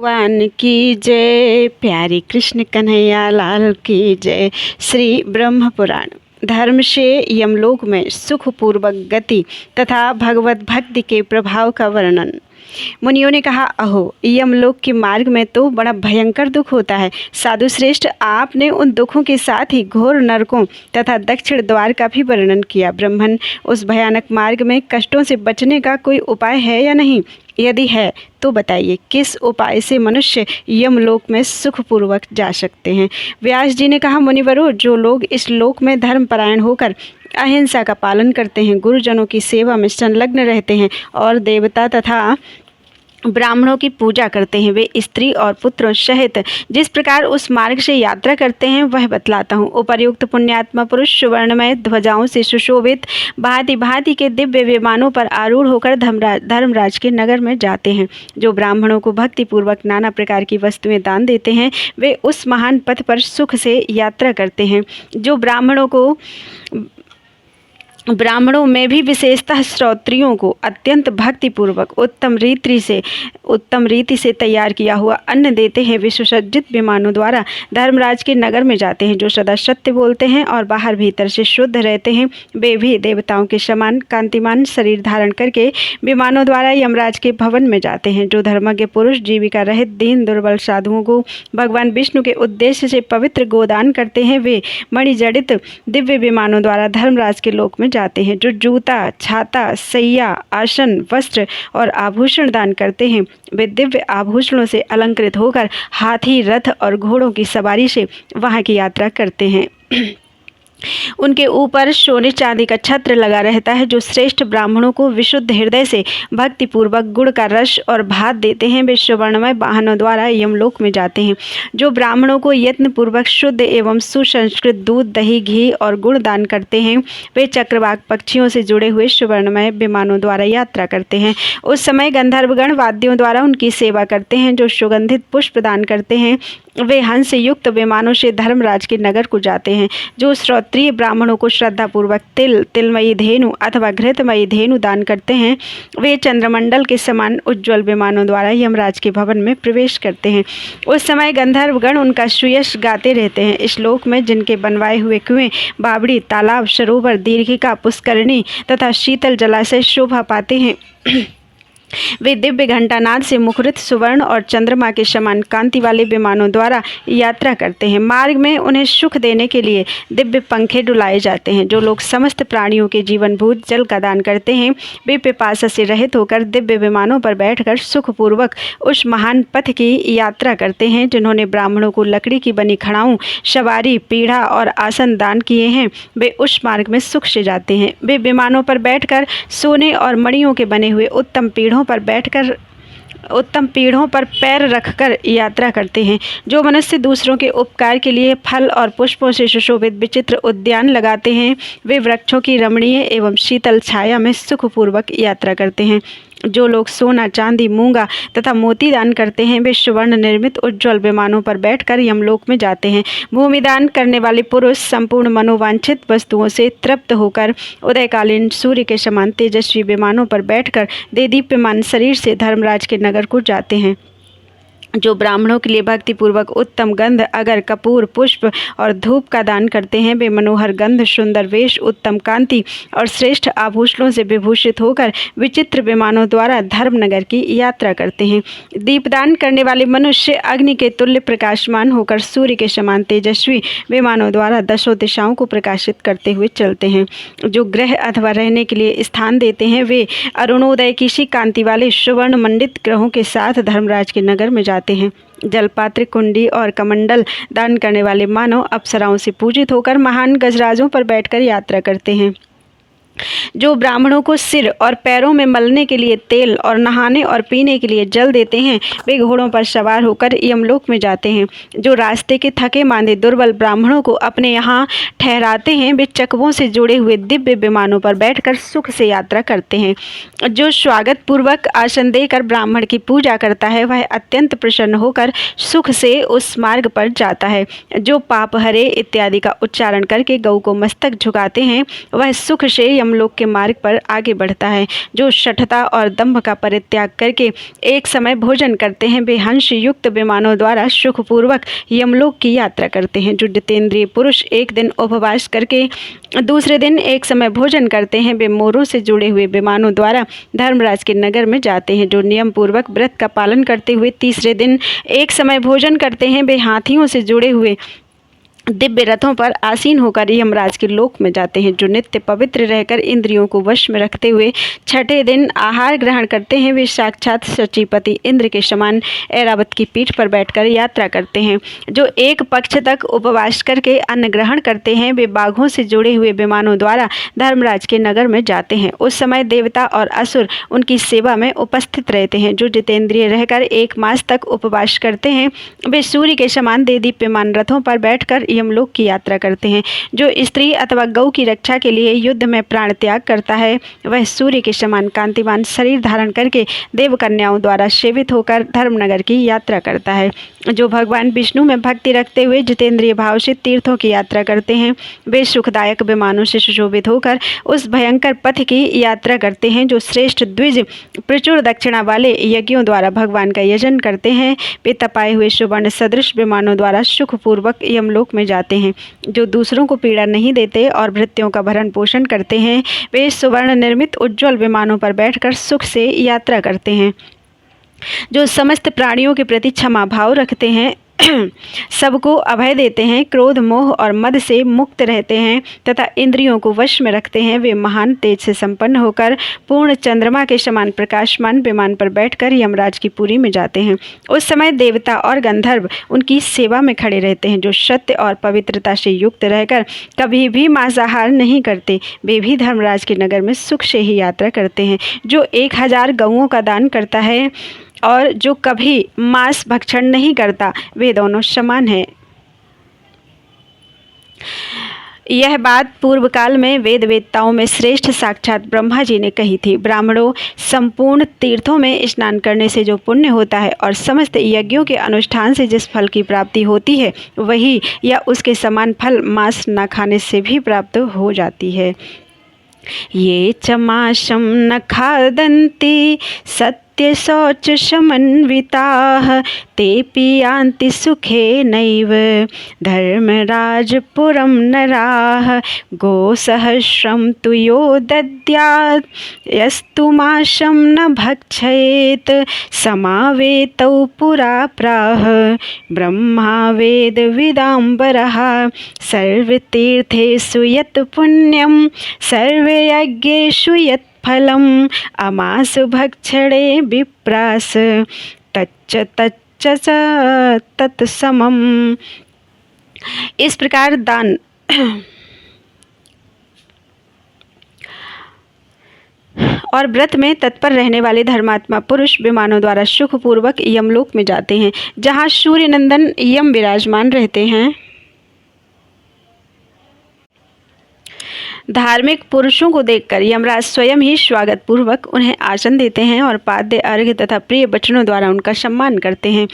भगवान की जय। प्यारी कृष्ण कन्हैया लाल की जय। श्री ब्रह्म पुराण। धर्म से यमलोक में सुखपूर्वक गति तथा भगवत भक्ति के प्रभाव का वर्णन। मुनियों ने कहा, अहो, यमलोक के मार्ग में तो बड़ा भयंकर दुख होता है। साधु श्रेष्ठ, आपने उन दुखों के साथ ही घोर नरकों तथा दक्षिण द्वार का भी वर्णन किया। ब्राह्मण, उस भयानक मार्ग में कष्टों से बचने का कोई उपाय है या नहीं? यदि है तो बताइए, किस उपाय से मनुष्य यमलोक में सुखपूर्वक जा सकते हैं? व्यास जी ने कहा, मुनिवरों, जो लोग इस लोक में धर्मपरायण होकर अहिंसा का पालन करते हैं, गुरुजनों की सेवा में संलग्न रहते हैं और देवता तथा ब्राह्मणों की पूजा करते हैं, वे स्त्री और पुत्रों सहित जिस प्रकार उस मार्ग से यात्रा करते हैं वह बतलाता हूँ। उपर्युक्त पुण्यात्मा पुरुष सुवर्णमय ध्वजाओं से सुशोभित भांति भांति के दिव्य विमानों पर आरूढ़ होकर धर्मराज के नगर में जाते हैं। जो ब्राह्मणों को भक्तिपूर्वक नाना प्रकार की वस्तुएं दान देते हैं, वे उस महान पथ पर सुख से यात्रा करते हैं। जो ब्राह्मणों में भी विशेषतः श्रोत्रियों को अत्यंत भक्तिपूर्वक उत्तम रीति से तैयार किया हुआ अन्न देते हैं, वे सुसज्जित विमानों द्वारा धर्मराज के नगर में जाते हैं। जो सदा सत्य बोलते हैं और बाहर भीतर से शुद्ध रहते हैं, वे भी देवताओं के समान कांतिमान शरीर धारण करके विमानों द्वारा यमराज के भवन में जाते हैं। जो धर्मज्ञ पुरुष जीविका रहित दीन दुर्बल साधुओं को भगवान विष्णु के उद्देश्य से पवित्र गोदान करते हैं, वे मणिजड़ित दिव्य विमानों द्वारा धर्मराज के लोक में जाते हैं। जो जूता, छाता, सैया, आसन, वस्त्र और आभूषण दान करते हैं, वे दिव्य आभूषणों से अलंकृत होकर हाथी, रथ और घोड़ों की सवारी से वहां की यात्रा करते हैं। उनके ऊपर सोने चांदी का छत्र लगा रहता है। जो श्रेष्ठ ब्राह्मणों को विशुद्ध हृदय से भक्तिपूर्वक गुड़ का रस और भात देते हैं, वे सुवर्णमय वाहनों द्वारा यमलोक में जाते हैं। जो ब्राह्मणों को यत्नपूर्वक शुद्ध एवं सुसंस्कृत दूध, दही, घी और गुड़ दान करते हैं, वे चक्रवाक पक्षियों से जुड़े हुए सुवर्णमय विमानों द्वारा यात्रा करते हैं। उस समय गंधर्वगण वाद्यों द्वारा उनकी सेवा करते हैं। जो सुगंधित पुष्प दान करते हैं, वे हंस युक्त विमानों से धर्मराज के नगर को जाते हैं। जो श्रोत्रिय ब्राह्मणों को श्रद्धापूर्वक तिलमयी धेनु अथवा घृतमयी धेनु दान करते हैं, वे चंद्रमंडल के समान उज्ज्वल विमानों द्वारा यमराज के भवन में प्रवेश करते हैं। उस समय गंधर्वगण उनका सुयश गाते रहते हैं। इस लोक में जिनके बनवाए हुए कुएं, बावड़ी, तालाब, सरोवर, दीर्घिका, पुष्करणी तथा शीतल जलाशय शोभा पाते हैं, वे दिव्य घंटानाद से मुखरित सुवर्ण और चंद्रमा के समान कांति वाले विमानों द्वारा यात्रा करते हैं। मार्ग में उन्हें सुख देने के लिए दिव्य पंखे डुलाए जाते हैं। जो लोग समस्त प्राणियों के जीवनभूत जल का दान करते हैं, वे पिपासा से रहित होकर दिव्य विमानों पर बैठकर सुखपूर्वक उस महान पथ की यात्रा करते हैं। जिन्होंने ब्राह्मणों को लकड़ी की बनी खड़ाऊं, सवारी, पीढ़ा और आसन दान किए हैं, वे उस मार्ग में सुख से जाते हैं। वे विमानों पर बैठकर सोने और मणियों के बने हुए उत्तम पीढ़ों पर पैर रखकर यात्रा करते हैं। जो मनुष्य दूसरों के उपकार के लिए फल और पुष्पों से सुशोभित विचित्र उद्यान लगाते हैं, वे वृक्षों की रमणीय एवं शीतल छाया में सुखपूर्वक यात्रा करते हैं। जो लोग सोना, चांदी, मूंगा तथा मोती दान करते हैं, वे सुवर्ण निर्मित उज्ज्वल विमानों पर बैठकर यमलोक में जाते हैं। भूमि दान करने वाले पुरुष संपूर्ण मनोवांछित वस्तुओं से तृप्त होकर उदयकालीन सूर्य के समान तेजस्वी विमानों पर बैठकर देदीप्यमान शरीर से धर्मराज के नगर को जाते हैं। जो ब्राह्मणों के लिए भक्तिपूर्वक उत्तम गंध, अगर, कपूर, पुष्प और धूप का दान करते हैं, वे मनोहर गंध, सुंदर वेश, उत्तम कांति और श्रेष्ठ आभूषणों से विभूषित होकर विचित्र विमानों द्वारा धर्मनगर की यात्रा करते हैं। दीपदान करने वाले मनुष्य अग्नि के तुल्य प्रकाशमान होकर सूर्य के समान तेजस्वी विमानों द्वारा दसों दिशाओं को प्रकाशित करते हुए चलते हैं। जो गृह अथवा रहने के लिए स्थान देते हैं, वे अरुणोदय की सी कांति वाले सुवर्ण मंडित ग्रहों के साथ धर्मराज के नगर में जाते हैं। जलपात्र, कुंडी और कमंडल दान करने वाले मानव अप्सराओं से पूजित होकर महान गजराजों पर बैठकर यात्रा करते हैं। जो ब्राह्मणों को सिर और पैरों में मलने के लिए तेल और नहाने और पीने के लिए जल देते हैं, वे घोड़ों पर सवार होकर यमलोक में जाते हैं। जो रास्ते के थके मांदे दुर्बल ब्राह्मणों को अपने यहाँ ठहराते हैं, वे चकवों से जुड़े हुए दिव्य विमानों पर बैठकर सुख से यात्रा करते हैं। जो स्वागत पूर्वक आसन देकर ब्राह्मण की पूजा करता है, वह अत्यंत प्रसन्न होकर सुख से उस मार्ग पर जाता है। जो पाप हरे इत्यादि का उच्चारण करके गौ को मस्तक झुकाते हैं, वह सुख से यमलोक के मार्ग पर आगे बढ़ता है। जो शठता और दंभ का परित्याग करके एक समय भोजन करते हैं वे हंस युक्त विमानों द्वारा सुखपूर्वक यमलोक की यात्रा करते हैं। जो जितेंद्रिय पुरुष एक दिन उपवास करके दूसरे दिन एक समय भोजन करते हैं वे मोरों से जुड़े हुए विमानों द्वारा धर्मराज के नगर में जाते हैं। जो नियम पूर्वक व्रत का पालन करते हुए तीसरे दिन एक समय भोजन करते हैं वे हाथियों से जुड़े हुए दिव्य रथों पर आसीन होकर यमराज के लोक में जाते हैं। जो नित्य पवित्र रहकर इंद्रियों को वश में रखते हुए छठे दिन आहार ग्रहण करते हैं वे साक्षात सचिपति इंद्र के समान ऐरावत की पीठ पर बैठकर यात्रा करते हैं। जो एक पक्ष तक उपवास करके अन्न ग्रहण करते हैं वे बाघों से जुड़े हुए विमानों द्वारा धर्मराज के नगर में जाते हैं। उस समय देवता और असुर उनकी सेवा में उपस्थित रहते हैं। जो जितेंद्रिय रहकर 1 मास तक उपवास करते हैं वे सूर्य के समान देदीप्यमान रथों पर बैठकर यमलोक की यात्रा करते हैं। जो स्त्री अथवा गौ की रक्षा के लिए युद्ध में प्राण त्याग करता है वह सूर्य के समान कांतिमान शरीर धारण करके देव कन्याओं द्वारा सेवित होकर धर्मनगर की यात्रा करता है। जो भगवान विष्णु में भक्ति रखते हुए जितेंद्रिय भाव से तीर्थों की यात्रा करते हैं वे सुखदायक विमानों से सुशोभित होकर उस भयंकर पथ की यात्रा करते हैं। जो श्रेष्ठ द्विज प्रचुर दक्षिणा वाले यज्ञों द्वारा भगवान का यजन करते हैं वे तपाए हुए सुवर्ण सदृश विमानों द्वारा सुखपूर्वक यमलोक में जाते हैं। जो दूसरों को पीड़ा नहीं देते और भृत्यों का भरण पोषण करते हैं वे सुवर्ण निर्मित उज्ज्वल विमानों पर बैठकर सुख से यात्रा करते हैं। जो समस्त प्राणियों के प्रति क्षमा भाव रखते हैं सबको अभय देते हैं, क्रोध मोह और मद से मुक्त रहते हैं तथा इंद्रियों को वश में रखते हैं वे महान तेज से संपन्न होकर पूर्ण चंद्रमा के समान प्रकाशमान विमान पर बैठकर यमराज की पुरी में जाते हैं। उस समय देवता और गंधर्व उनकी सेवा में खड़े रहते हैं। जो सत्य और पवित्रता से युक्त रहकर कभी भी मांसाहार नहीं करते वे भी धर्मराज के नगर में सुख से ही यात्रा करते हैं। जो 1000 गौओं का दान करता है और जो कभी मांस भक्षण नहीं करता वे दोनों समान हैं। यह बात पूर्व काल में वेद वेत्ताओं में श्रेष्ठ साक्षात ब्रह्मा जी ने कही थी। ब्राह्मणों संपूर्ण तीर्थों में स्नान करने से जो पुण्य होता है और समस्त यज्ञों के अनुष्ठान से जिस फल की प्राप्ति होती है वही या उसके समान फल मांस न खाने से भी प्राप्त हो जाती है। ये च मांसं न खादन्ति सत्य शौच समन्विताः तेऽपि यान्ति सुखेनैव धर्मराजपुरं नराः गोसहस्रं तु यो दद्यात् यस्तु मांसं न भक्षयेत् समावेतौ पुरा प्राह ब्रह्मा वेद विदाम्बरः सर्वतीर्थेषु यत् पुण्यं सर्वयज्ञेषु यत् फलम् अमासु भक्षणे विप्रास तच्च तत्समम्। इस प्रकार दान और व्रत में तत्पर रहने वाले धर्मात्मा पुरुष विमानों द्वारा सुखपूर्वक यमलोक में जाते हैं जहाँ सूर्य नंदन यम विराजमान रहते हैं। धार्मिक पुरुषों को देखकर यमराज स्वयं ही स्वागत पूर्वक उन्हें आसन देते हैं और पाद्य अर्घ्य तथा प्रिय वचनों द्वारा उनका सम्मान करते हैं।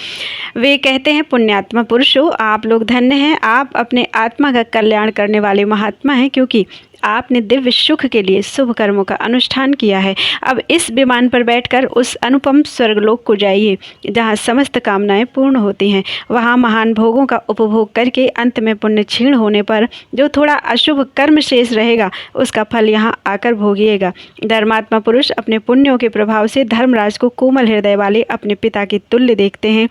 वे कहते हैं, पुण्यात्मा पुरुषों, आप लोग धन्य हैं। आप अपने आत्मा का कल्याण करने वाले महात्मा हैं, क्योंकि आपने दिव्य सुख के लिए शुभ कर्मों का अनुष्ठान किया है। अब इस विमान पर बैठकर उस अनुपम स्वर्गलोक को जाइए जहाँ समस्त कामनाएं पूर्ण होती हैं। वहाँ महान भोगों का उपभोग करके अंत में पुण्य क्षीण होने पर जो थोड़ा अशुभ कर्म शेष रहेगा उसका फल यहाँ आकर भोगिएगा। धर्मात्मा पुरुष अपने पुण्यों के प्रभाव से धर्मराज को कोमल हृदय वाले अपने पिता के तुल्य देखते हैं,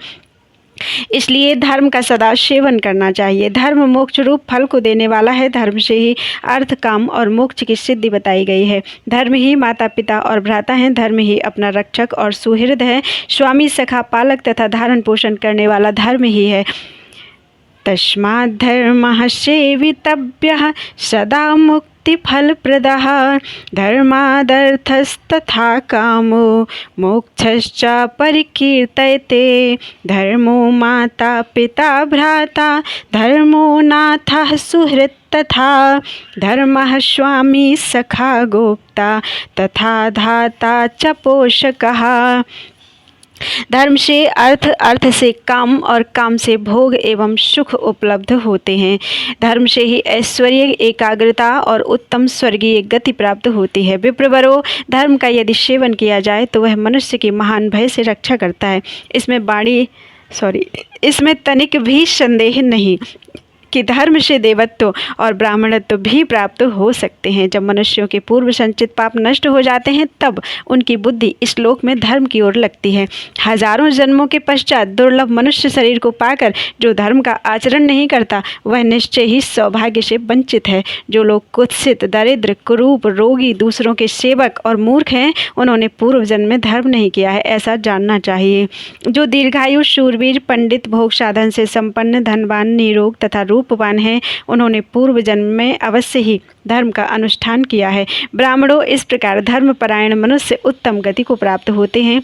इसलिए धर्म का सदा सेवन करना चाहिए। धर्म मोक्ष रूप फल को देने वाला है। धर्म से ही अर्थ, काम और मोक्ष की सिद्धि बताई गई है। धर्म ही माता पिता और भ्राता हैं। धर्म ही अपना रक्षक और सुहृद है। स्वामी, सखा, पालक तथा धारण पोषण करने वाला धर्म ही है। तस्मात् धर्मः सेवितव्यः सदा मुक्तिफलप्रदः धर्मादर्थस्तथा कामो मोक्षश्च परिकीर्त्यते। धर्मो माता पिता भ्राता धर्मो नाथः सुहृत् तथा धर्मः स्वामी सखा गोप्ता तथा धाता च पोषकः। धर्म से अर्थ, अर्थ से काम और काम से भोग एवं सुख उपलब्ध होते हैं। धर्म से ही ऐश्वर्य, एकाग्रता और उत्तम स्वर्गीय गति प्राप्त होती है। विप्रवरों, धर्म का यदि सेवन किया जाए तो वह मनुष्य की महान भय से रक्षा करता है। इसमें तनिक भी संदेह नहीं कि धर्म से देवत्व और ब्राह्मणत्व भी प्राप्त हो सकते हैं। जब मनुष्यों के पूर्व संचित पाप नष्ट हो जाते हैं तब उनकी बुद्धि इस लोक में धर्म की ओर लगती है। हजारों जन्मों के पश्चात दुर्लभ मनुष्य शरीर को पाकर जो धर्म का आचरण नहीं करता वह निश्चय ही सौभाग्य से वंचित है। जो लोग कुत्सित, दरिद्र, कुरूप, रोगी, दूसरों के सेवक और मूर्ख हैं, उन्होंने पूर्व जन्म में धर्म नहीं किया है, ऐसा जानना चाहिए। जो दीर्घायु, शूरवीर, पंडित, भोग साधन से संपन्न, धनवान, निरोग तथा रूपवान है, उन्होंने पूर्व जन्म में अवश्य ही धर्म का अनुष्ठान किया है। ब्राह्मणों, इस प्रकार धर्मपरायण मनुष्य उत्तम गति को प्राप्त होते हैं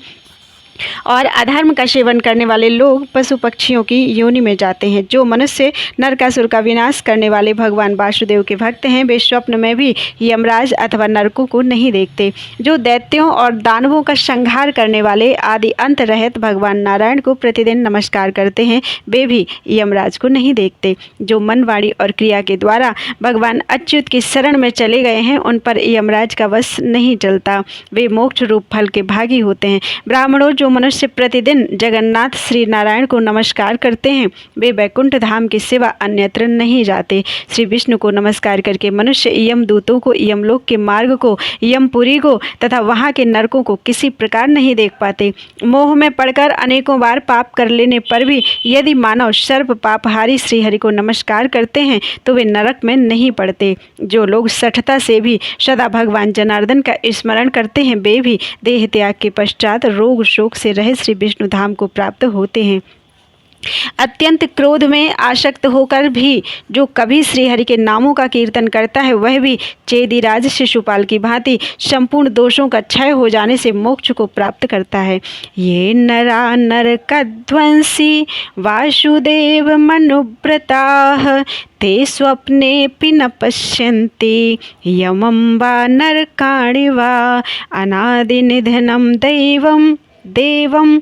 और अधर्म का सेवन करने वाले लोग पशु पक्षियों की योनि में जाते हैं। जो मनुष्य नरकासुर का विनाश करने वाले भगवान वासुदेव के भक्त हैं, वे स्वप्न में भी यमराज अथवा नरकों को नहीं देखते। जो दैत्यों और दानवों का संहार करने वाले आदि अंत रहित भगवान नारायण को प्रतिदिन नमस्कार करते हैं, वे भी यमराज को नहीं देखते। जो मन, वाणी और क्रिया के द्वारा भगवान अच्युत की शरण में चले गए हैं, उन पर यमराज का वश नहीं चलता, वे मोक्ष रूप फल के भागी होते हैं। ब्राह्मणों, जो मनुष्य प्रतिदिन जगन्नाथ श्री नारायण को नमस्कार करते हैं, वे वैकुंठ धाम की सिवा अन्यत्र नहीं जाते। श्री विष्णु को नमस्कार करके मनुष्य यम दूतों को, यमलोक के मार्ग को, यमपुरी को तथा वहाँ के नरकों को किसी प्रकार नहीं देख पाते। मोह में पड़कर अनेकों बार पाप कर लेने पर भी यदि मानव सर्व पापहारी श्रीहरि को नमस्कार करते हैं तो वे नरक में नहीं पड़ते। जो लोग सठता से भी सदा भगवान जनार्दन का स्मरण करते हैं, वे भी देह त्याग के पश्चात रोग शोक से रहे श्री विष्णु धाम को प्राप्त होते हैं। अत्यंत क्रोध में आसक्त होकर भी जो कभी श्रीहरि के नामों का कीर्तन करता है, वह भी चेदीराज शिशुपाल की भांति संपूर्ण दोषों का क्षय हो जाने से मोक्ष को प्राप्त करता है। ये नरा नरकध्वंसी वासुदेव मनुव्रताः ते स्वप्नेऽपि न पश्यन्ति यमं वा नरकाणि वा अनादिनिधनं देवम्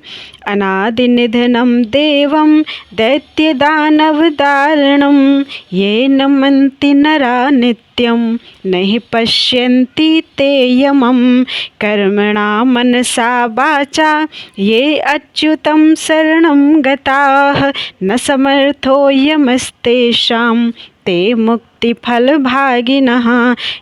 अनादिनिधनं देवं दैत्यदानवदारणं ये नमन्ति नरा नित्यं नहि पश्यन्ति ते यमं कर्मणा मनसा वाचा ये अच्युतं शरणं गताः न समर्थो यमस्तेषां ते मुक्तिफलभागिनः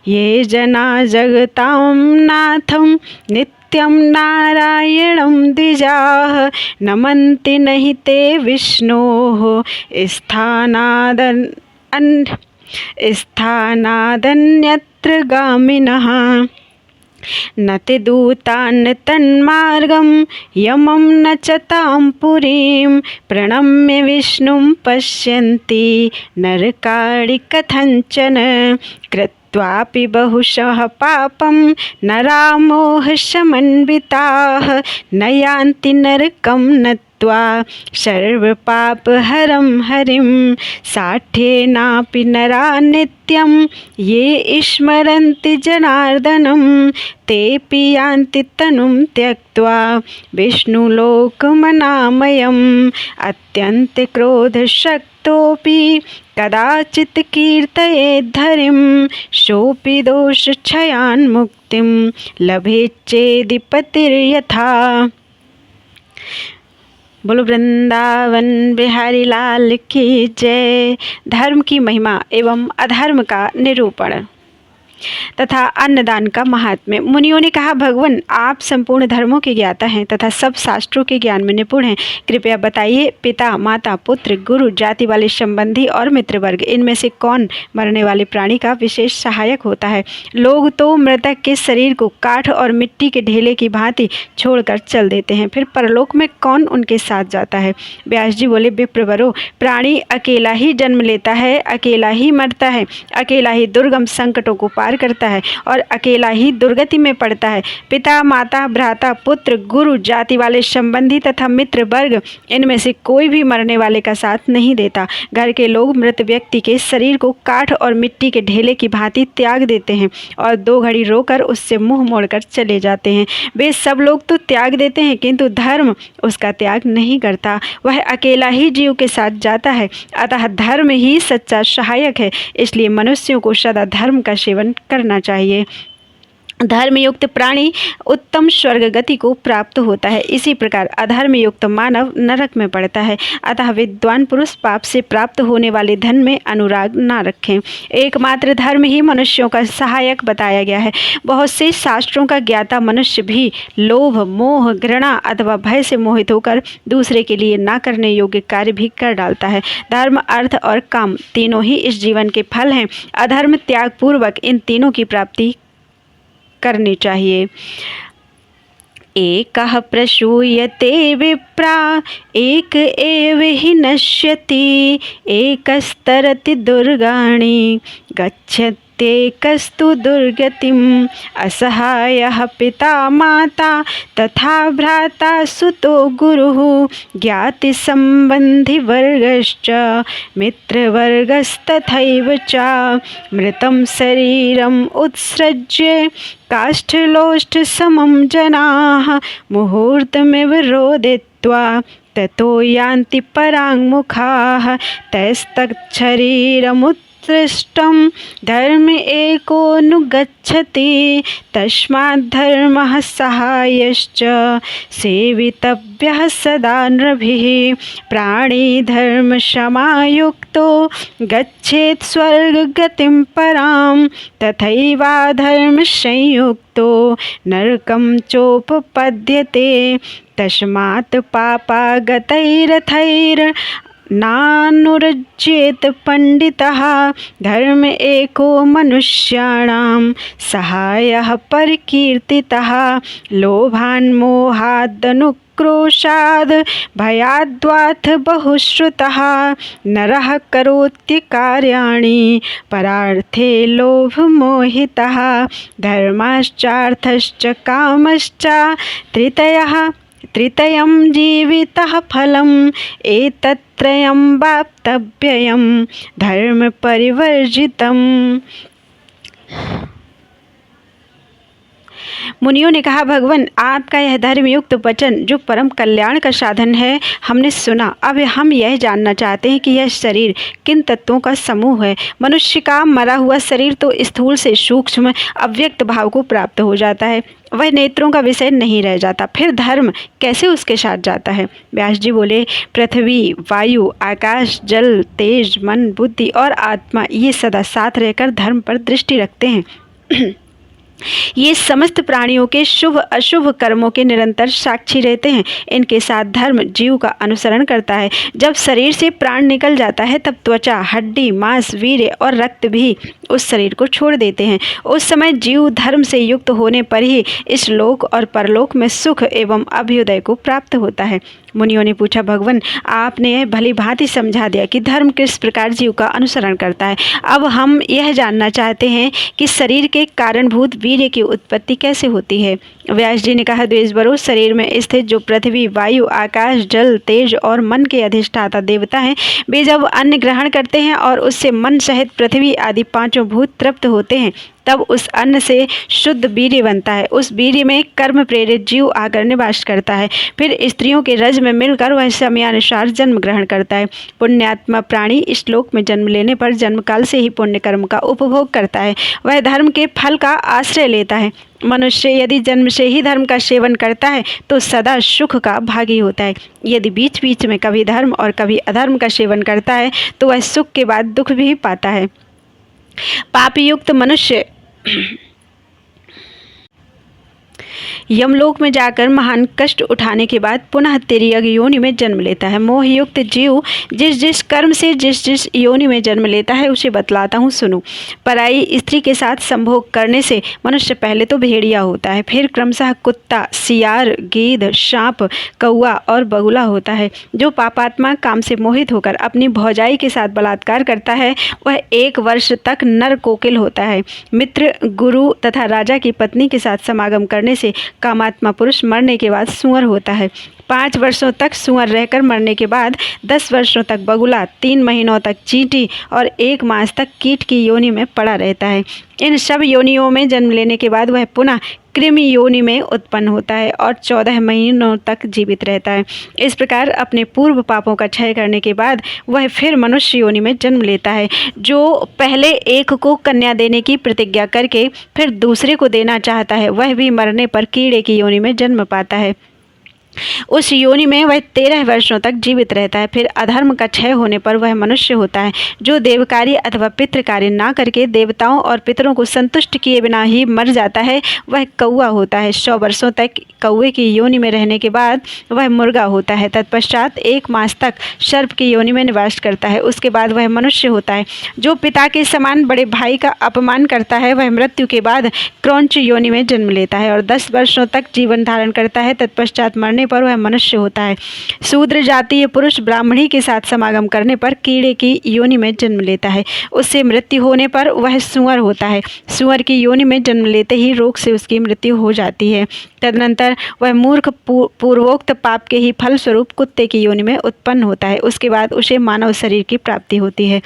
ये जना जगतां नाथं नित्यं नारायणं द्विजाः नमन्ति नहि ते विष्णोः स्थानादन्यत्र गामिनः न ते दूतान् तन्मार्गं यमं न च तां पुरीं प्रणम्य विष्णुं पश्यन्ति नरकाणि कथञ्चन कृत्वापि बहुशः पापं नरा मोहसमन्विताः न यान्ति नरकं नत्वा सर्वपापहरं हरिं साठ्येनापि नरा नित्यं ये स्मरन्ति जनार्दनं तेऽपि यान्ति तनुं त्यक्त्वा विष्णुलोकमनामयम् अत्यन्त क्रोधशक्तोऽपि कदाचित् कीर्तयेद्धरिं सोऽपि दोषक्षयान्मुक्तिं लभेच्चेदिपतिर्यथा। बोलो वृंदावन बिहारी लाल की जय। धर्म की महिमा एवं अधर्म का निरूपण तथा अन्नदान का महात्म्य। मुनियों ने कहा, भगवान आप संपूर्ण धर्मों के ज्ञाता हैं तथा सब शास्त्रों के ज्ञान में निपुण हैं। कृपया बताइए, पिता, माता, पुत्र, गुरु, जाति वाले संबंधी और मित्र वर्ग, इनमें से कौन मरने वाले प्राणी का विशेष सहायक होता है? लोग तो मृतक के शरीर को काठ और मिट्टी के ढेले की भांति छोड़कर चल देते हैं, फिर परलोक में कौन उनके साथ जाता है? व्यास जी बोले, विप्रवरों, प्राणी अकेला ही जन्म लेता है, अकेला ही मरता है, अकेला ही दुर्गम संकटों को पार करता है और अकेला ही दुर्गति में पड़ता है। पिता, माता, भ्राता, पुत्र, गुरु, जाति वाले संबंधी तथा मित्र वर्ग, इनमें से कोई भी मरने वाले का साथ नहीं देता। घर के लोग मृत व्यक्ति के शरीर को काठ और मिट्टी के ढेले की भांति त्याग देते हैं और 2 घड़ी रोकर उससे मुंह मोड़कर चले जाते हैं। वे सब लोग तो त्याग देते हैं, किंतु धर्म उसका त्याग नहीं करता। वह अकेला ही जीव के साथ जाता है। अतः धर्म ही सच्चा सहायक है। इसलिए मनुष्यों को सदा धर्म का सेवन करना चाहिए। धर्मयुक्त प्राणी उत्तम स्वर्ग गति को प्राप्त होता है। इसी प्रकार अधर्मयुक्त मानव नरक में पड़ता है। अतः विद्वान पुरुष पाप से प्राप्त होने वाले धन में अनुराग न रखें। एकमात्र धर्म ही मनुष्यों का सहायक बताया गया है। बहुत से शास्त्रों का ज्ञाता मनुष्य भी लोभ, मोह, घृणा अथवा भय से मोहित होकर दूसरे के लिए न करने योग्य कार्य भी कर डालता है। धर्म, अर्थ और काम तीनों ही इस जीवन के फल हैं। अधर्म त्याग पूर्वक इन तीनों की प्राप्ति करनी चाहिए। एकः प्रसूयते विप्रा एक एव हि नश्यति एकस्तरति दुर्गाणि गच्छत्येकस्तु दुर्गतिम् असहायः पिता माता तथा भ्राता सुतो गुरुः ज्ञातिसम्बन्धि वर्गश्च मित्रवर्गस्तथैव च मृतं शरीरम् उत्सृज्य काष्ठलोष्ठ समं जनाः मुहूर्तमिव रोदित्वा ततो यान्ति पराङ्मुखाः तैस्तच्छरीरमुत्सृष्टं धर्म एकोऽनुगच्छति तस्माद् धर्मः सहायश्च सेवितव्यः सदा नृभिः प्राणी धर्म समायुक्तो गच्छेत् स्वर्गगतिं परां तथैवाधर्म संयुक्तो नरकं चोपपद्यते तस्मात् पापागतैरथैर्नानुरज्येत पंडितः धर्म एको मनुष्याणां सहायः परिकीर्तितः लोभान्मोहादनुक्रोशाद् भयाद्वाथ बहुश्रुतः नरः करोति कार्याणि परार्थे लोभमोहितः धर्माश्चार्थश्च कामश्च त्रितयं जीवितः फलम् एतत्त्रयं वाप्तव्यं धर्म परिवर्जितम्। मुनियों ने कहा, भगवान, आपका यह धर्मयुक्त वचन जो परम कल्याण का साधन है हमने सुना। अब हम यह जानना चाहते हैं कि यह शरीर किन तत्वों का समूह है। मनुष्य का मरा हुआ शरीर तो स्थूल से सूक्ष्म अव्यक्त भाव को प्राप्त हो जाता है, वह नेत्रों का विषय नहीं रह जाता। फिर धर्म कैसे उसके साथ जाता है? व्यास जी बोले, पृथ्वी, वायु, आकाश, जल, तेज, मन, बुद्धि और आत्मा ये सदा साथ रहकर धर्म पर दृष्टि रखते हैं। ये समस्त प्राणियों के शुभ अशुभ कर्मों के निरंतर साक्षी रहते हैं। इनके साथ धर्म जीव का अनुसरण करता है। जब शरीर से प्राण निकल जाता है तब त्वचा, हड्डी, मांस, वीर्य और रक्त भी उस शरीर को छोड़ देते हैं। उस समय जीव धर्म से युक्त होने पर ही इस लोक और परलोक में सुख एवं अभ्युदय को प्राप्त होता है। मुनियों ने पूछा, भगवान, आपने यह भली भांति समझा दिया कि धर्म किस प्रकार जीव का अनुसरण करता है। अब हम यह जानना चाहते हैं कि शरीर के कारणभूत वीर्य की उत्पत्ति कैसे होती है। व्यास जी ने कहा, द्वेषवरो शरीर में स्थित जो पृथ्वी, वायु, आकाश, जल, तेज और मन के अधिष्ठाता देवता हैं, वे जब अन्न ग्रहण करते हैं और उससे मन सहित पृथ्वी आदि 5 भूत तृप्त होते हैं, तब उस अन्न से शुद्ध वीर्य बनता है। उस वीर्य में कर्म प्रेरित जीव आकर निवास करता है। फिर स्त्रियों के रज में मिलकर वह समयानुसार जन्म ग्रहण करता है। पुण्यात्मा प्राणी इस लोक में जन्म लेने पर जन्म काल से ही पुण्य कर्म का उपभोग करता है। वह धर्म के फल का आश्रय लेता है। मनुष्य यदि जन्म से ही धर्म का सेवन करता है तो सदा सुख का भागी होता है। यदि बीच बीच में कभी धर्म और कभी अधर्म का सेवन करता है तो वह सुख के बाद दुख भी पाता है। यमलोक में जाकर महान कष्ट उठाने के बाद पुनः तिर्यक योनि में जन्म लेता है। मोहयुक्त जीव जिस जिस कर्म से जिस जिस योनि में जन्म लेता है उसे बतलाता हूँ, सुनो। पराई स्त्री के साथ संभोग करने से मनुष्य पहले तो भेड़िया होता है, फिर क्रमशः कुत्ता, सियार, गीध, सांप, कौआ और बगुला होता है। जो पापात्मा काम से मोहित होकर अपनी भौजाई के साथ बलात्कार करता है वह 1 वर्ष तक नर कोकिल होता है। मित्र, गुरु तथा राजा की पत्नी के साथ समागम करने से कामात्मा पुरुष मरने के बाद सुअर होता है। 5 वर्षों तक सुअर रहकर मरने के बाद 10 वर्षों तक बगुला, 3 महीनों तक चींटी और 1 मास तक कीट की योनि में पड़ा रहता है। इन सब योनियों में जन्म लेने के बाद वह पुनः कृमि योनि में उत्पन्न होता है और 14 महीनों तक जीवित रहता है। इस प्रकार अपने पूर्व पापों का क्षय करने के बाद वह फिर मनुष्य योनि में जन्म लेता है। जो पहले एक को कन्या देने की प्रतिज्ञा करके फिर दूसरे को देना चाहता है वह भी मरने पर कीड़े की योनि में जन्म पाता है। उस योनि में वह 13 वर्षों तक जीवित रहता है। फिर अधर्म का क्षय होने पर वह मनुष्य होता है। जो देवकार्य अथवा पितृ कार्य ना करके देवताओं और पितरों को संतुष्ट किए बिना ही मर जाता है वह कौआ होता है। 100 वर्षों तक कौए की योनि में रहने के बाद वह मुर्गा होता है। तत्पश्चात 1 मास तक सर्प की योनि में निवास करता है। उसके बाद वह मनुष्य होता है। जो पिता के समान बड़े भाई का अपमान करता है वह मृत्यु के बाद क्रौंच योनि में जन्म लेता है और 10 वर्षों तक जीवन धारण करता है। तत्पश्चात मरने पर वह मनुष्य होता है। शूद्र जातीय पुरुष ब्राह्मणी के साथ समागम करने पर कीड़े की योनि में जन्म लेता है। उससे मृत्यु होने पर वह सुअर होता है। सुअर की योनि में जन्म लेते ही रोग से उसकी मृत्यु हो जाती है। तदनंतर वह मूर्ख पूर्वोक्त पाप के ही फलस्वरूप कुत्ते की योनि में उत्पन्न होता है। उसके बाद उसे मानव शरीर की प्राप्ति होती है।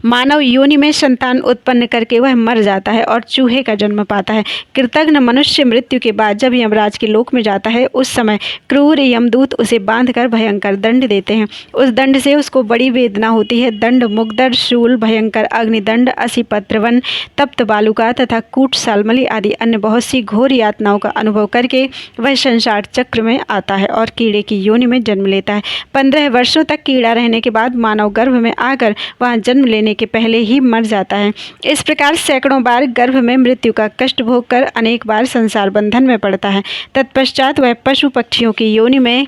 मानव योनि में संतान उत्पन्न करके वह मर जाता है और चूहे का जन्म पाता है। कृतघ्न मनुष्य मृत्यु के बाद जब यमराज के लोक में जाता है उस समय क्रूर यमदूत उसे बांधकर भयंकर दंड देते हैं। उस दंड से उसको बड़ी वेदना होती है। दंड मुगदर, शूल, भयंकर अग्निदंड, असिपत्रवन, तप्त बालुका तथा कूट सालमली आदि अन्य बहुत सी घोर यातनाओं का अनुभव करके वह संसार चक्र में आता है और कीड़े की योनि में जन्म लेता है। 15 वर्षों तक कीड़ा रहने के बाद मानव गर्भ में आकर वहाँ जन्म लेने के पहले ही मर जाता है। इस प्रकार सैकड़ों बार गर्भ में मृत्यु का कष्ट भोग कर अनेक बार संसार बंधन में पड़ता है। तत्पश्चात वह पशु पक्षियों की योनि में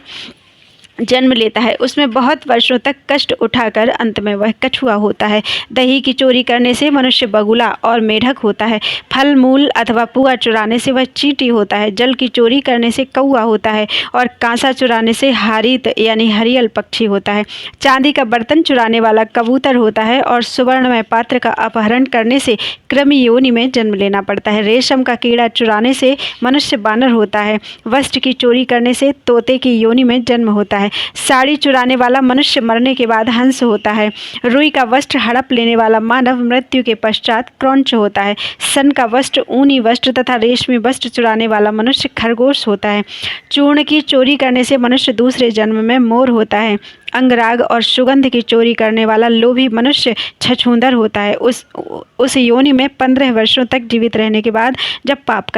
जन्म लेता है। उसमें बहुत वर्षों तक कष्ट उठाकर अंत में वह कछुआ होता है। दही की चोरी करने से मनुष्य बगुला और मेढक होता है। फल मूल अथवा पुआ चुराने से वह चींटी होता है। जल की चोरी करने से कौआ होता है और कांसा चुराने से हारित यानी हरियल पक्षी होता है। चांदी का बर्तन चुराने वाला कबूतर होता है और सुवर्णमय पात्र का अपहरण करने से कृमि योनि में जन्म लेना पड़ता है। रेशम का कीड़ा चुराने से मनुष्य बानर होता है। वस्त्र की चोरी करने से तोते की योनि में जन्म होता है। साड़ी चुराने वाला मनुष्य मरने के बाद हंस होता है। रुई का वस्त्र हड़प लेने वाला मानव मृत्यु के पश्चात क्रौंच होता है। सन का वस्त्र, ऊनी वस्त्र तथा रेशमी वस्त्र चुराने वाला मनुष्य खरगोश होता है। चूर्ण की चोरी करने से मनुष्य दूसरे जन्म में मोर होता है। अंगराग और सुगंध की चोरी करने वाला लोभी मनुष्य छछूंदर होता है। उस योनि में 15 वर्षों तक जीवित रहने के बाद जब पाप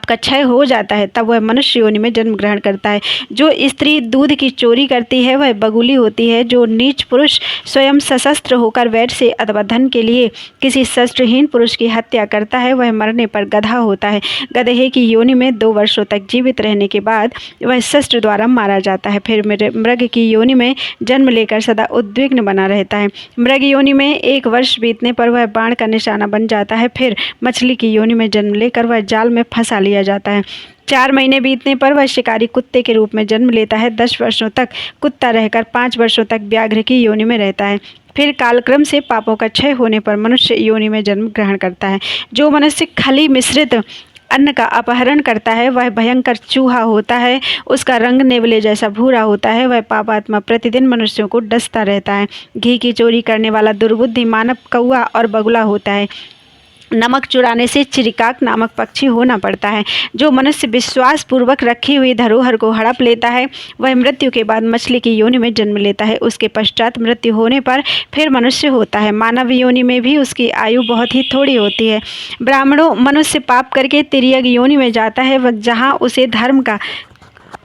का क्षय हो जाता है तब वह मनुष्य योनि में जन्म ग्रहण करता है। जो स्त्री दूध की चोरी करती है वह बगुली होती है। जो नीच पुरुष स्वयं सशस्त्र होकर वैर से अथवा धन के लिए किसी शस्त्रहीन पुरुष की हत्या करता है वह मरने पर गधा होता है। गधे की योनि में 2 वर्षों तक जीवित रहने के बाद वह शस्त्र द्वारा मारा जाता है। फिर मृग की योनि में जन्म लेकर सदा उद्विग्न बना रहता है। मृग योनि में 1 वर्ष बीतने पर वह बाण का निशाना बन जाता है। फिर मछली की योनि में जन्म लेकर वह जाल में फंसा लिया जाता है। 4 महीने बीतने पर वह शिकारी कुत्ते के रूप में जन्म लेता है। 10 वर्षों तक कुत्ता रहकर 5 वर्षों तक व्याघ्र की योनि में रहता है। फिर कालक्रम से पापों का क्षय होने पर मनुष्य योनि में जन्म ग्रहण करता है। जो मनुष्य खली मिश्रित अन्न का अपहरण करता है वह भयंकर चूहा होता है। उसका रंग नेवले जैसा भूरा होता है। वह पापात्मा प्रतिदिन मनुष्यों को डसता रहता है। घी की चोरी करने वाला दुर्बुद्धि मानव कौआ और बगुला होता है। नमक चुराने से चिरिकाक नामक पक्षी होना पड़ता है। जो मनुष्य विश्वास पूर्वक रखी हुई धरोहर को हड़प लेता है वह मृत्यु के बाद मछली की योनि में जन्म लेता है। उसके पश्चात मृत्यु होने पर फिर मनुष्य होता है। मानव योनि में भी उसकी आयु बहुत ही थोड़ी होती है। ब्राह्मणों, मनुष्य पाप करके तिर्यक योनि में जाता है जहाँ उसे धर्म का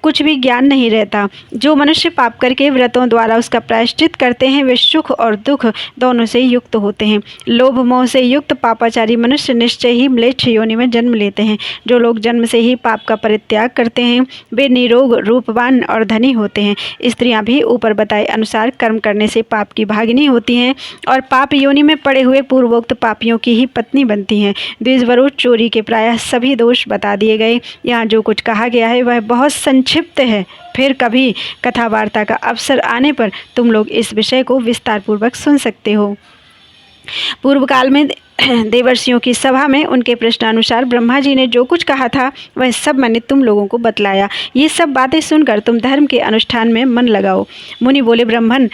कुछ भी ज्ञान नहीं रहता। जो मनुष्य पाप करके व्रतों द्वारा उसका प्रायश्चित करते हैं वे सुख और दुख दोनों से युक्त होते हैं। लोभ मोह से युक्त पापाचारी मनुष्य निश्चय ही म्लेच्छ योनि में जन्म लेते हैं। जो लोग जन्म से ही पाप का परित्याग करते हैं वे निरोग, रूपवान और धनी होते हैं। स्त्रियां भी ऊपर बताए अनुसार कर्म करने से पाप की भागिनी होती हैं और पाप योनि में पड़े हुए पूर्वोक्त पापियों की ही पत्नी बनती हैं। द्विजवरों, चोरी के प्रायः सभी दोष बता दिए गए। यहाँ जो कुछ कहा गया है वह बहुत संक्षिप्त है। फिर कभी कथा वार्ता का अवसर आने पर तुम लोग इस विषय को विस्तार पूर्वक सुन सकते हो। पूर्व काल में देवर्षियों की सभा में उनके प्रश्नानुसार ब्रह्मा जी ने जो कुछ कहा था वह सब मैंने तुम लोगों को बतलाया। ये सब बातें सुनकर तुम धर्म के अनुष्ठान में मन लगाओ। मुनि बोले, ब्राह्मण,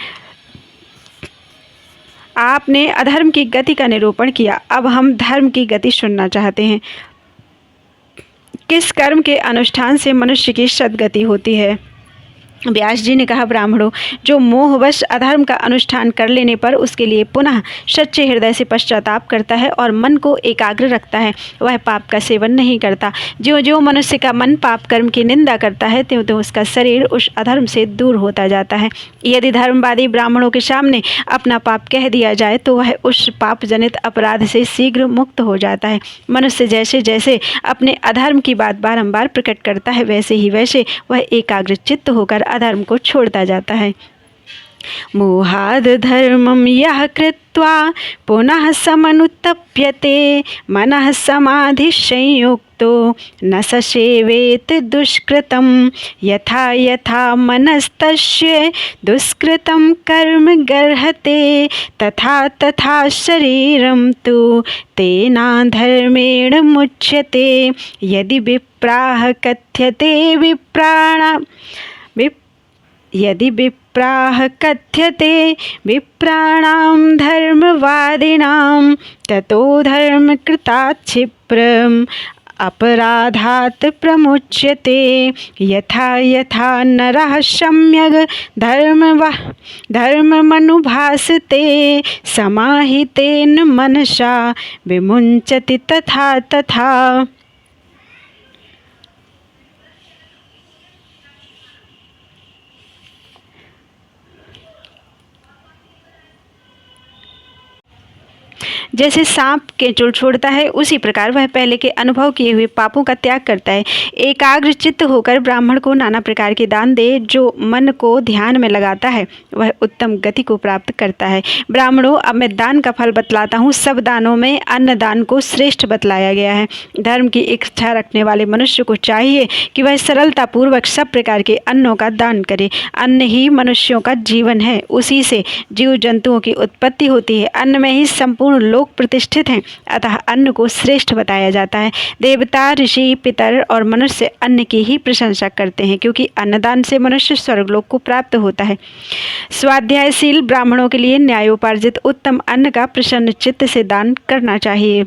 आपने अधर्म की गति का निरूपण किया, अब हम धर्म की गति सुनना चाहते हैं। किस कर्म के अनुष्ठान से मनुष्य की सद्गति होती है? व्यास जी ने कहा, ब्राह्मणों, जो मोहवश अधर्म का अनुष्ठान कर लेने पर उसके लिए पुनः सच्चे हृदय से पश्चाताप करता है और मन को एकाग्र रखता है वह पाप का सेवन नहीं करता। जो जो मनुष्य का मन पाप कर्म की निंदा करता है त्यों त्यों उसका शरीर उस अधर्म से दूर होता जाता है। यदि धर्मवादी ब्राह्मणों के सामने अपना पाप कह दिया जाए तो वह उस पाप जनित अपराध से शीघ्र मुक्त हो जाता है। मनुष्य जैसे जैसे अपने अधर्म की बात बारंबार प्रकट करता है वैसे ही वैसे वह एकाग्र चित्त होकर अधर्म को छोड़ता जाता है। मोहाद धर्मम यः कृत्वा पुनः समनुत्तप्यते मनः समाधि संयुक्तो न स सेवेत दुष्कृतं यथा यथा मनस्तस्य दुष्कृतं कर्म गर्हते तथा तथा शरीरं तु तेना धर्मेण मुच्यते। यदि विप्राः कथ्यते विप्राणां धर्मवादिनां ततो धर्मकृतात् क्षिप्रम् अपराधात् प्रमुच्यते। यथा यथा नरः सम्यग् धर्ममनुभासते समाहितेन मनसा विमुञ्चति तथा तथा। जैसे सांप केंचुल छोड़ता है उसी प्रकार वह पहले के अनुभव किए हुए पापों का त्याग करता है। एकाग्र चित्त होकर ब्राह्मण को नाना प्रकार के दान दे। जो मन को ध्यान में लगाता है वह उत्तम गति को प्राप्त करता है। ब्राह्मणों, अब मैं दान का फल बतलाता हूँ। सब दानों में अन्न दान को श्रेष्ठ बतलाया गया है। धर्म की इच्छा रखने वाले मनुष्य को चाहिए कि वह सरलता पूर्वक सब प्रकार के अन्नों का दान करे। अन्न ही मनुष्यों का जीवन है, उसी से जीव जंतुओं की उत्पत्ति होती है। अन्न में ही संपूर्ण लोक प्रतिष्ठित हैं, अतः अन्न को श्रेष्ठ बताया जाता है। देवता, ऋषि, पितर और मनुष्य अन्न की ही प्रशंसा करते हैं क्योंकि अन्नदान से मनुष्य स्वर्गलोक को प्राप्त होता है। स्वाध्यायशील ब्राह्मणों के लिए न्यायोपार्जित उत्तम अन्न का प्रसन्न चित्त से दान करना चाहिए।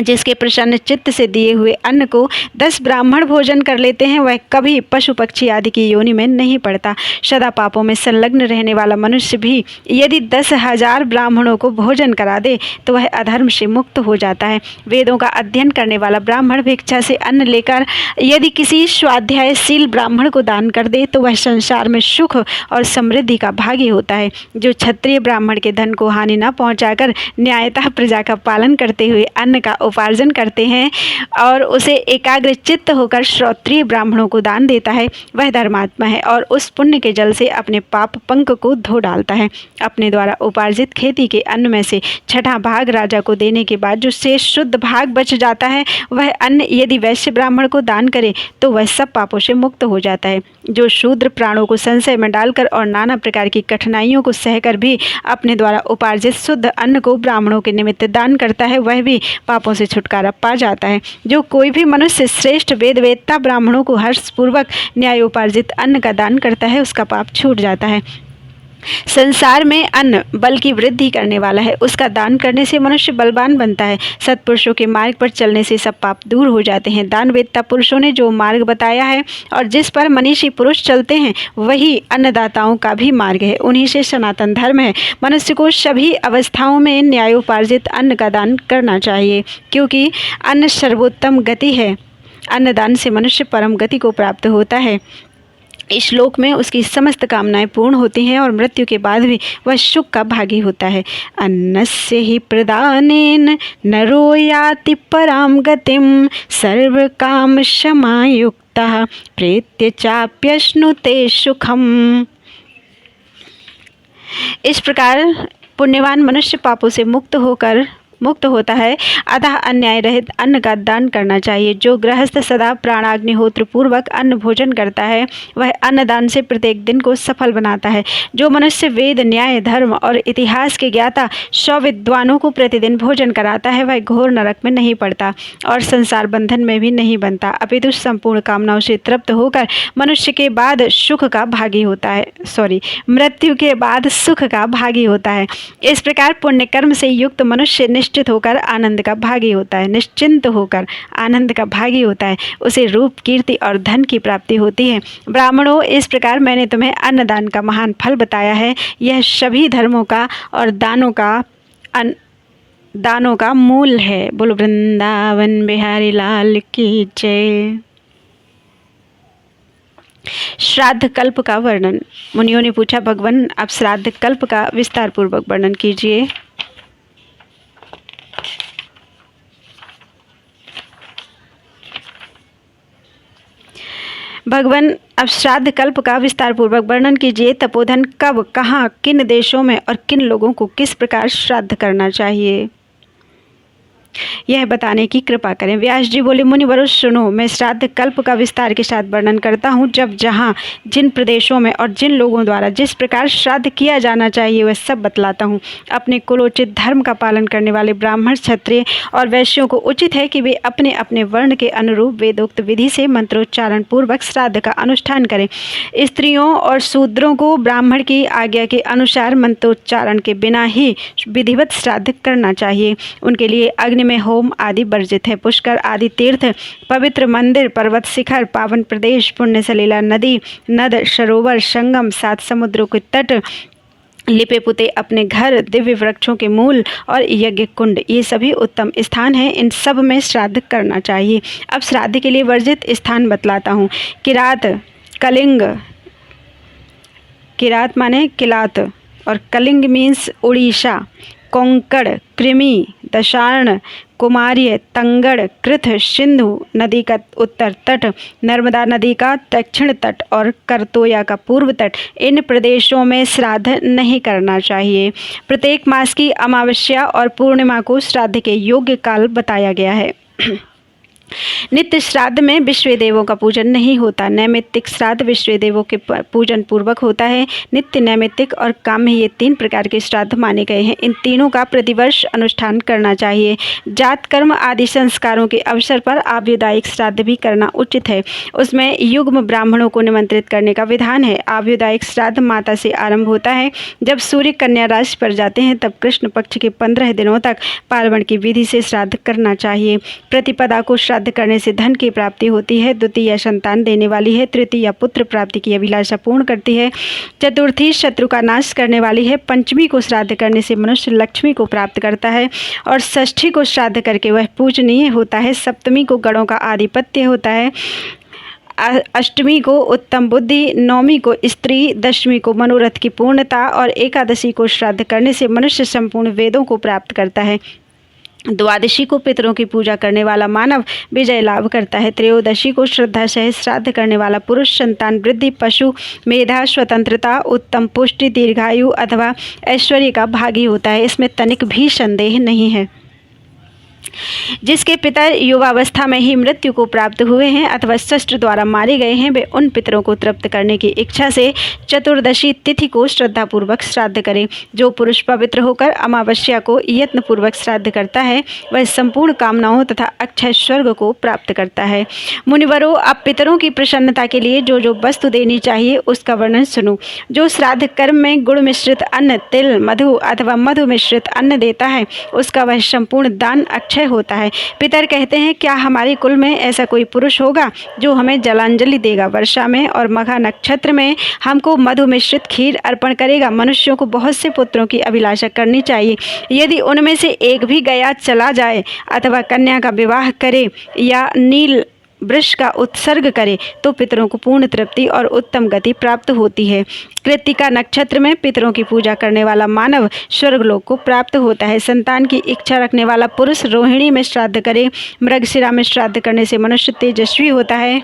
जिसके प्रसन्न चित्त से दिए हुए अन्न को 10 ब्राह्मण भोजन कर लेते हैं वह कभी पशु पक्षी आदि की योनि में नहीं पड़ता। सदा पापों में संलग्न रहने वाला मनुष्य भी यदि 10,000 ब्राह्मणों को भोजन करा दे तो वह अधर्म से मुक्त हो जाता है। वेदों का अध्ययन करने वाला ब्राह्मण भिक्षा से अन्न लेकर यदि किसी स्वाध्यायशील ब्राह्मण को दान कर दे तो वह संसार में सुख और समृद्धि का भागी होता है। जो क्षत्रिय ब्राह्मण के धन को हानि न पहुँचाकर न्यायतः प्रजा का पालन करते हुए अन्न का उपार्जन करते हैं और उसे एकाग्र चित्त होकर श्रोत्रिय ब्राह्मणों को दान देता है वह धर्मात्मा है और उस पुण्य के जल से अपने पाप पंक को धो डालता है। अपने द्वारा उपार्जित खेती के अन्न में से 6वां भाग राजा को देने के बाद जो शेष शुद्ध भाग बच जाता है वह अन्न यदि वैश्य ब्राह्मण को दान करे तो वह सब पापों से मुक्त हो जाता है। जो शूद्र प्राणों को संशय में डालकर और नाना प्रकार की कठिनाइयों को सहकर भी अपने द्वारा उपार्जित शुद्ध अन्न को ब्राह्मणों के निमित्त दान करता है वह भी पापों से छुटकारा पा जाता है। जो कोई भी मनुष्य श्रेष्ठ वेदवेत्ता ब्राह्मणों को हर्षपूर्वक न्यायोपार्जित अन्न का दान करता है उसका पाप छूट जाता है। संसार में अन्न बल की वृद्धि करने वाला है, उसका दान करने से मनुष्य बलवान बनता है। सत्पुरुषों के मार्ग पर चलने से सब पाप दूर हो जाते हैं। दानवेत्ता पुरुषों ने जो मार्ग बताया है और जिस पर मनीषी पुरुष चलते हैं वही अन्नदाताओं का भी मार्ग है, उन्हीं से सनातन धर्म है। मनुष्य को सभी अवस्थाओं में न्यायोपार्जित अन्न का दान करना चाहिए क्योंकि अन्न सर्वोत्तम गति है। अन्नदान से मनुष्य परम गति को प्राप्त होता है। इस श्लोक में उसकी समस्त कामनाएं पूर्ण होती हैं और मृत्यु के बाद भी वह सुख का भागी होता है। अन्नस्य हि प्रदानेन नरो याति पराम गतिम सर्व काम समायुक्तः प्रेत्य चाप्यश्नुते सुखम। इस प्रकार पुण्यवान मनुष्य पापों से मुक्त होता है, अतः अन्याय रहित अन्न का दान करना चाहिए। जो गृहस्थ सदा प्राणाग्निहोत्र पूर्वक अन्न भोजन करता है वह अन्नदान से प्रत्येक दिन को सफल बनाता है। जो मनुष्य वेद, न्याय, धर्म और इतिहास के ज्ञाता 100 विद्वानों को प्रतिदिन भोजन कराता है वह घोर नरक में नहीं पड़ता और संसार बंधन में भी नहीं बनता, अपितु संपूर्ण कामनाओं से तृप्त होकर मनुष्य के बाद सुख का भागी होता है, मृत्यु के बाद सुख का भागी होता है। इस प्रकार पुण्य कर्म से युक्त मनुष्य निश्चिंत होकर आनंद का भागी होता है। उसे रूप, कीर्ति और धन की प्राप्ति होती है। ब्राह्मणों, इस प्रकार मैंने तुम्हें अन्नदान का महान फल बताया है। यह सभी धर्मों का और दानों का मूल है। बोलो वृंदावन बिहारी लाल की जय। श्राद्ध कल्प का वर्णन। मुनियों ने पूछा, भगवान आप श्राद्ध कल्प का विस्तार पूर्वक वर्णन कीजिए। भगवान अब श्राद्ध कल्प का विस्तार पूर्वक वर्णन कीजिए। तपोधन कब, कहाँ, किन देशों में और किन लोगों को किस प्रकार श्राद्ध करना चाहिए, यह बताने की कृपा करें। व्यास जी बोले, मुनिवरों सुनो, मैं श्राद्ध कल्प का विस्तार के साथ वर्णन करता हूँ। जब जहाँ जिन प्रदेशों में और जिन लोगों द्वारा जिस प्रकार श्राद्ध किया जाना चाहिए वह सब बतलाता हूँ। अपने कुलोचित धर्म का पालन करने वाले ब्राह्मण, क्षत्रिय और वैश्यों को उचित है कि वे अपने अपने वर्ण के अनुरूप वेदोक्त विधि से मंत्रोच्चारण पूर्वक श्राद्ध का अनुष्ठान करें। स्त्रियों और शूद्रों को ब्राह्मण की आज्ञा के अनुसार मंत्रोच्चारण के बिना ही विधिवत श्राद्ध करना चाहिए। उनके लिए अग्नि में होम आदि वर्जित है। पुष्कर आदि तीर्थ, पवित्र मंदिर, पर्वत शिखर, पावन प्रदेश, पुण्य सलीला नदी, नद, सरोवर, संगम, 7 समुद्रों के तट, लिपे पुते अपने घर, दिव्य वृक्षों के मूल और यज्ञ कुंड, ये सभी उत्तम स्थान हैं। इन सब में श्राद्ध करना चाहिए। अब श्राद्ध के लिए वर्जित स्थान बतलाता हूँ। किरात, कलिंग, किरात माने किलात और कलिंग मीन्स उड़ीसा, कोंकण, कृमि, दशार्ण, कुमारिय, तंगड़, कृथ, सिंधु नदी का उत्तर तट, नर्मदा नदी का दक्षिण तट और करतोया का पूर्व तट, इन प्रदेशों में श्राद्ध नहीं करना चाहिए। प्रत्येक मास की अमावस्या और पूर्णिमा को श्राद्ध के योग्य काल बताया गया है। नित्य श्राद्ध में विश्व देवों का पूजन नहीं होता। नैमित्तिक श्राद्ध विश्व देवों के पूजन पूर्वक होता है। नित्य, नैमित्तिक और काम्य, ये 3 प्रकार के श्राद्ध माने गए हैं। इन तीनों का प्रतिवर्ष अनुष्ठान करना चाहिए। जात कर्म आदि संस्कारों के अवसर पर आयुर्दायिक श्राद्ध भी करना उचित है। उसमें युग्म ब्राह्मणों को निमंत्रित करने का विधान है। आयुर्दायिक श्राद्ध माता से आरंभ होता है। जब सूर्य कन्या राशि पर जाते हैं तब कृष्ण पक्ष के 15 दिनों तक पार्वण की विधि से श्राद्ध करना चाहिए। प्रतिपदा को श्राद्ध करने से धन की प्राप्ति होती है। द्वितीया संतान देने वाली है। तृतीया पुत्र प्राप्ति की अभिलाषा पूर्ण करती है। चतुर्थी शत्रु का नाश करने वाली है। पंचमी को श्राद्ध करने से मनुष्य लक्ष्मी को प्राप्त करता है और षष्ठी को श्राद्ध करके वह पूजनीय होता है। सप्तमी को गणों का आधिपत्य होता है। अष्टमी को उत्तम बुद्धि, नौमी को स्त्री, दशमी को मनोरथ की पूर्णता और एकादशी को श्राद्ध करने से मनुष्य संपूर्ण वेदों को प्राप्त करता है। द्वादशी को पितरों की पूजा करने वाला मानव विजय लाभ करता है। त्रयोदशी को श्रद्धा सहित श्राद्ध करने वाला पुरुष संतान वृद्धि, पशु, मेधा, स्वतंत्रता, उत्तम पुष्टि, दीर्घायु अथवा ऐश्वर्य का भागी होता है। इसमें तनिक भी संदेह नहीं है। जिसके पितर युवावस्था में ही मृत्यु को प्राप्त हुए हैं अथवा शस्त्र द्वारा मारे गए हैं, वे उन पितरों को तृप्त करने की इच्छा से चतुर्दशी तिथि को श्रद्धापूर्वक श्राद्ध करें। जो पुरुष पवित्र होकर अमावस्या को यत्न पूर्वक श्राद्ध करता है वह संपूर्ण कामनाओं तथा अक्षय स्वर्ग को प्राप्त करता है। मुनिवरों, अब पितरों की प्रसन्नता के लिए जो जो वस्तु देनी चाहिए उसका वर्णन सुनो। जो श्राद्ध कर्म में गुड़ मिश्रित अन्न, तिल, मधु अथवा मधु मिश्रित अन्न देता है उसका वह संपूर्ण दान अक्षय होता है। पितर कहते हैं, क्या हमारे कुल में ऐसा कोई पुरुष होगा जो हमें जलांजलि देगा? वर्षा में और मघा नक्षत्र में हमको मधु मिश्रित खीर अर्पण करेगा। मनुष्यों को बहुत से पुत्रों की अभिलाषा करनी चाहिए। यदि उनमें से एक भी गया चला जाए अथवा कन्या का विवाह करे या नील वृक्ष का उत्सर्ग करे तो पितरों को पूर्ण तृप्ति और उत्तम गति प्राप्त होती है। कृत्तिका नक्षत्र में पितरों की पूजा करने वाला मानव स्वर्गलोक को प्राप्त होता है। संतान की इच्छा रखने वाला पुरुष रोहिणी में श्राद्ध करे। मृगशिरा में श्राद्ध करने से मनुष्य तेजस्वी होता है।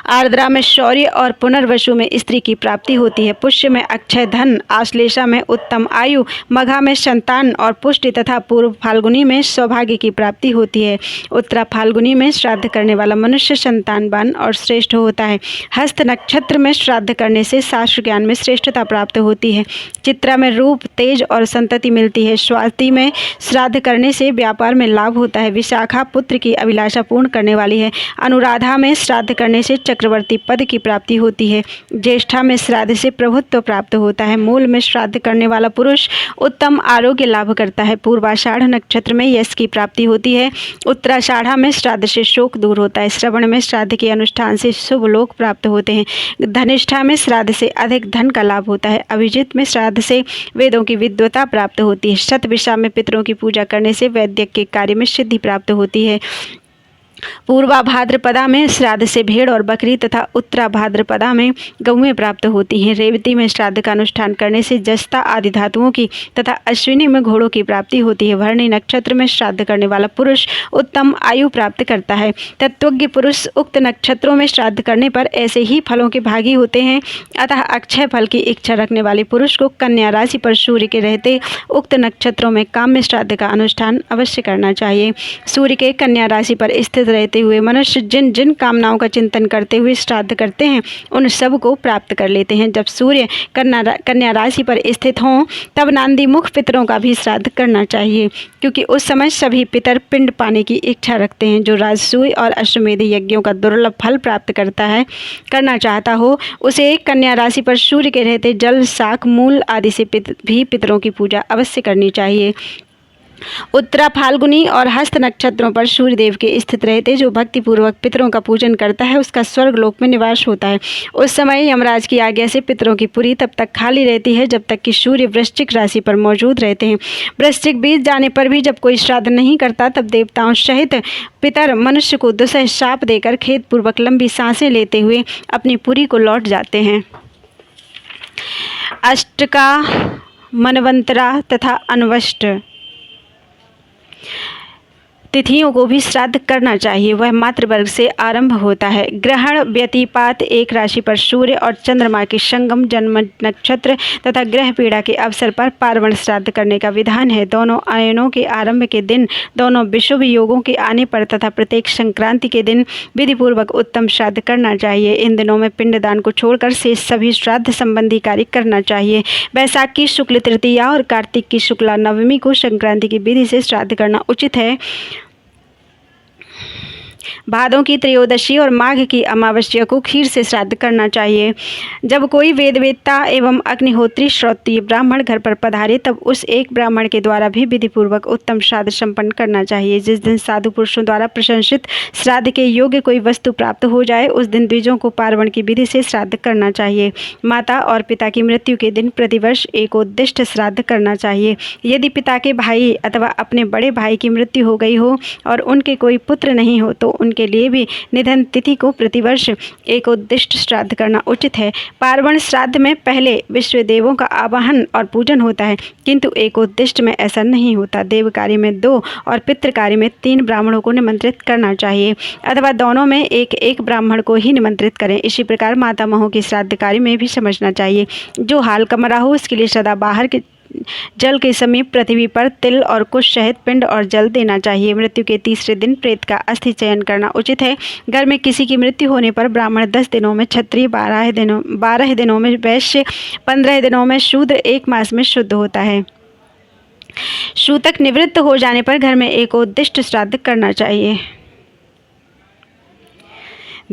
आर्द्रा में शौर्य और पुनर्वसु में स्त्री की प्राप्ति होती है। पुष्य में अक्षय धन, आश्लेषा में उत्तम आयु, मघा में संतान और पुष्टि तथा पूर्व फाल्गुनी में सौभाग्य की प्राप्ति होती है। उत्तरा फाल्गुनी में श्राद्ध करने वाला मनुष्य संतानवान और श्रेष्ठ होता है। हस्त नक्षत्र में श्राद्ध करने से शास्त्र ज्ञान में श्रेष्ठता प्राप्त होती है। चित्रा में रूप, तेज और संतति मिलती है। स्वाति में श्राद्ध करने से व्यापार में लाभ होता है। विशाखा पुत्र की अभिलाषा पूर्ण करने वाली है। अनुराधा में श्राद्ध करने से चक्रवर्ती पद की प्राप्ति होती है। ज्येष्ठा में श्राद्ध से प्रभुत्व प्राप्त होता है। मूल में श्राद्ध करने वाला पुरुष उत्तम आरोग्य लाभ करता है। पूर्वाषाढ़ नक्षत्र में यश की प्राप्ति होती है। उत्तराषाढ़ा में श्राद्ध से शोक दूर होता है। श्रवण में श्राद्ध के अनुष्ठान से शुभ लोक प्राप्त होते हैं। धनिष्ठा में श्राद्ध से अधिक धन का लाभ होता है। अभिजित में श्राद्ध से वेदों की विद्वता प्राप्त होती है। शतभिषा में पितरों की पूजा करने से वैद्य के कार्य में सिद्धि प्राप्त होती है। पूर्वा भाद्रपदा में श्राद्ध से भेड़ और बकरी तथा उत्तरा भाद्रपदा में गौएं प्राप्त होती हैं। रेवती में श्राद्ध का अनुष्ठान करने से जस्ता आदि धातुओं की तथा अश्विनी में घोड़ों की प्राप्ति होती है। भरणी नक्षत्र में श्राद्ध करने वाला पुरुष उत्तम आयु प्राप्त करता है। तत्वज्ञ पुरुष उक्त नक्षत्रों में श्राद्ध करने पर ऐसे ही फलों के भागी होते हैं। अतः अक्षय फल की इच्छा रखने वाले पुरुष को कन्या राशि पर सूर्य के रहते उक्त नक्षत्रों में काम्य श्राद्ध का अनुष्ठान अवश्य करना चाहिए। सूर्य के कन्या राशि पर स्थित रहते हुए मनुष्य जिन जिन कामनाओं का चिंतन करते हुए श्राद्ध करते हैं उन सब को प्राप्त कर लेते हैं। जब सूर्य कन्या राशि पर स्थित हों तब नांदी मुख पितरों का भी श्राद्ध करना चाहिए, क्योंकि उस समय सभी पितर पिंड पाने की इच्छा रखते हैं। जो राजसूय और अश्वमेध यज्ञों का दुर्लभ फल प्राप्त करना चाहता हो उसे कन्या राशि पर सूर्य के रहते जल, शाक, मूल आदि से भी पितरों की पूजा अवश्य करनी चाहिए। उत्तरा फाल्गुनी और हस्त नक्षत्रों पर सूर्यदेव के स्थित रहते जो भक्तिपूर्वक पितरों का पूजन करता है उसका स्वर्ग लोक में निवास होता है। उस समय यमराज की आज्ञा से पितरों की पुरी तब तक खाली रहती है जब तक कि सूर्य वृश्चिक राशि पर मौजूद रहते हैं। वृश्चिक बीत जाने पर भी जब कोई श्राद्ध नहीं करता तब देवताओं सहित पितर मनुष्य को दुसह शाप देकर खेदपूर्वक लंबी सांसें लेते हुए अपनी पुरी को लौट जाते हैं। अष्टका, मनवंतरा तथा अनवष्ट तिथियों को भी श्राद्ध करना चाहिए। वह मातृवर्ग से आरंभ होता है। ग्रहण, व्यतिपात, एक राशि पर सूर्य और चंद्रमा के संगम, जन्म नक्षत्र तथा ग्रह पीड़ा के अवसर पर पार्वण श्राद्ध करने का विधान है। दोनों आयनों के आरंभ के दिन, दोनों विषुव योगों के आने पर तथा प्रत्येक संक्रांति के दिन विधिपूर्वक उत्तम श्राद्ध करना चाहिए। इन दिनों में पिंडदान को छोड़कर शेष सभी श्राद्ध संबंधी कार्य करना चाहिए। बैसाख की शुक्ल तृतीया और कार्तिक की शुक्ला नवमी को संक्रांति की विधि से श्राद्ध करना उचित है। भादों की त्रयोदशी और माघ की अमावस्या को खीर से श्राद्ध करना चाहिए। जब कोई वेदवेत्ता एवं अग्निहोत्री श्रोत्रिय ब्राह्मण घर पर पधारे तब उस एक ब्राह्मण के द्वारा भी विधिपूर्वक उत्तम श्राद्ध संपन्न करना चाहिए। जिस दिन साधु पुरुषों द्वारा प्रशंसित श्राद्ध के योग्य कोई वस्तु प्राप्त हो जाए उस दिन द्विजों को पार्वण की विधि से श्राद्ध करना चाहिए। माता और पिता की मृत्यु के दिन प्रतिवर्ष एकोद्दिष्ट श्राद्ध करना चाहिए। यदि पिता के भाई अथवा अपने बड़े भाई की मृत्यु हो गई हो और उनके कोई पुत्र नहीं हो तो उनके लिए भी निधन तिथि को प्रतिवर्ष एकोद्दिष्ट श्राद्ध करना उचित है। पार्वण श्राद्ध में पहले विश्व देवों का आवाहन और पूजन होता है, किंतु एकोद्दिष्ट में ऐसा नहीं होता। देव कार्य में 2 और पितृ कार्य में 3 ब्राह्मणों को निमंत्रित करना चाहिए, अथवा दोनों में एक एक ब्राह्मण को ही निमंत्रित करें। इसी प्रकार मातामहों की श्राद्ध कार्य में भी समझना चाहिए। जो हाल कमरा हो उसके लिए सदा बाहर के जल के समीप पृथ्वी पर तिल और कुश सहित पिंड और जल देना चाहिए। मृत्यु के तीसरे दिन प्रेत का अस्थि चयन करना उचित है। घर में किसी की मृत्यु होने पर ब्राह्मण 10 दिनों में, क्षत्रिय 12 दिनों में, वैश्य 15 दिनों में, शूद्र 1 मास में शुद्ध होता है। सूतक निवृत्त हो जाने पर घर में एकोद्दिष्ट श्राद्ध करना चाहिए।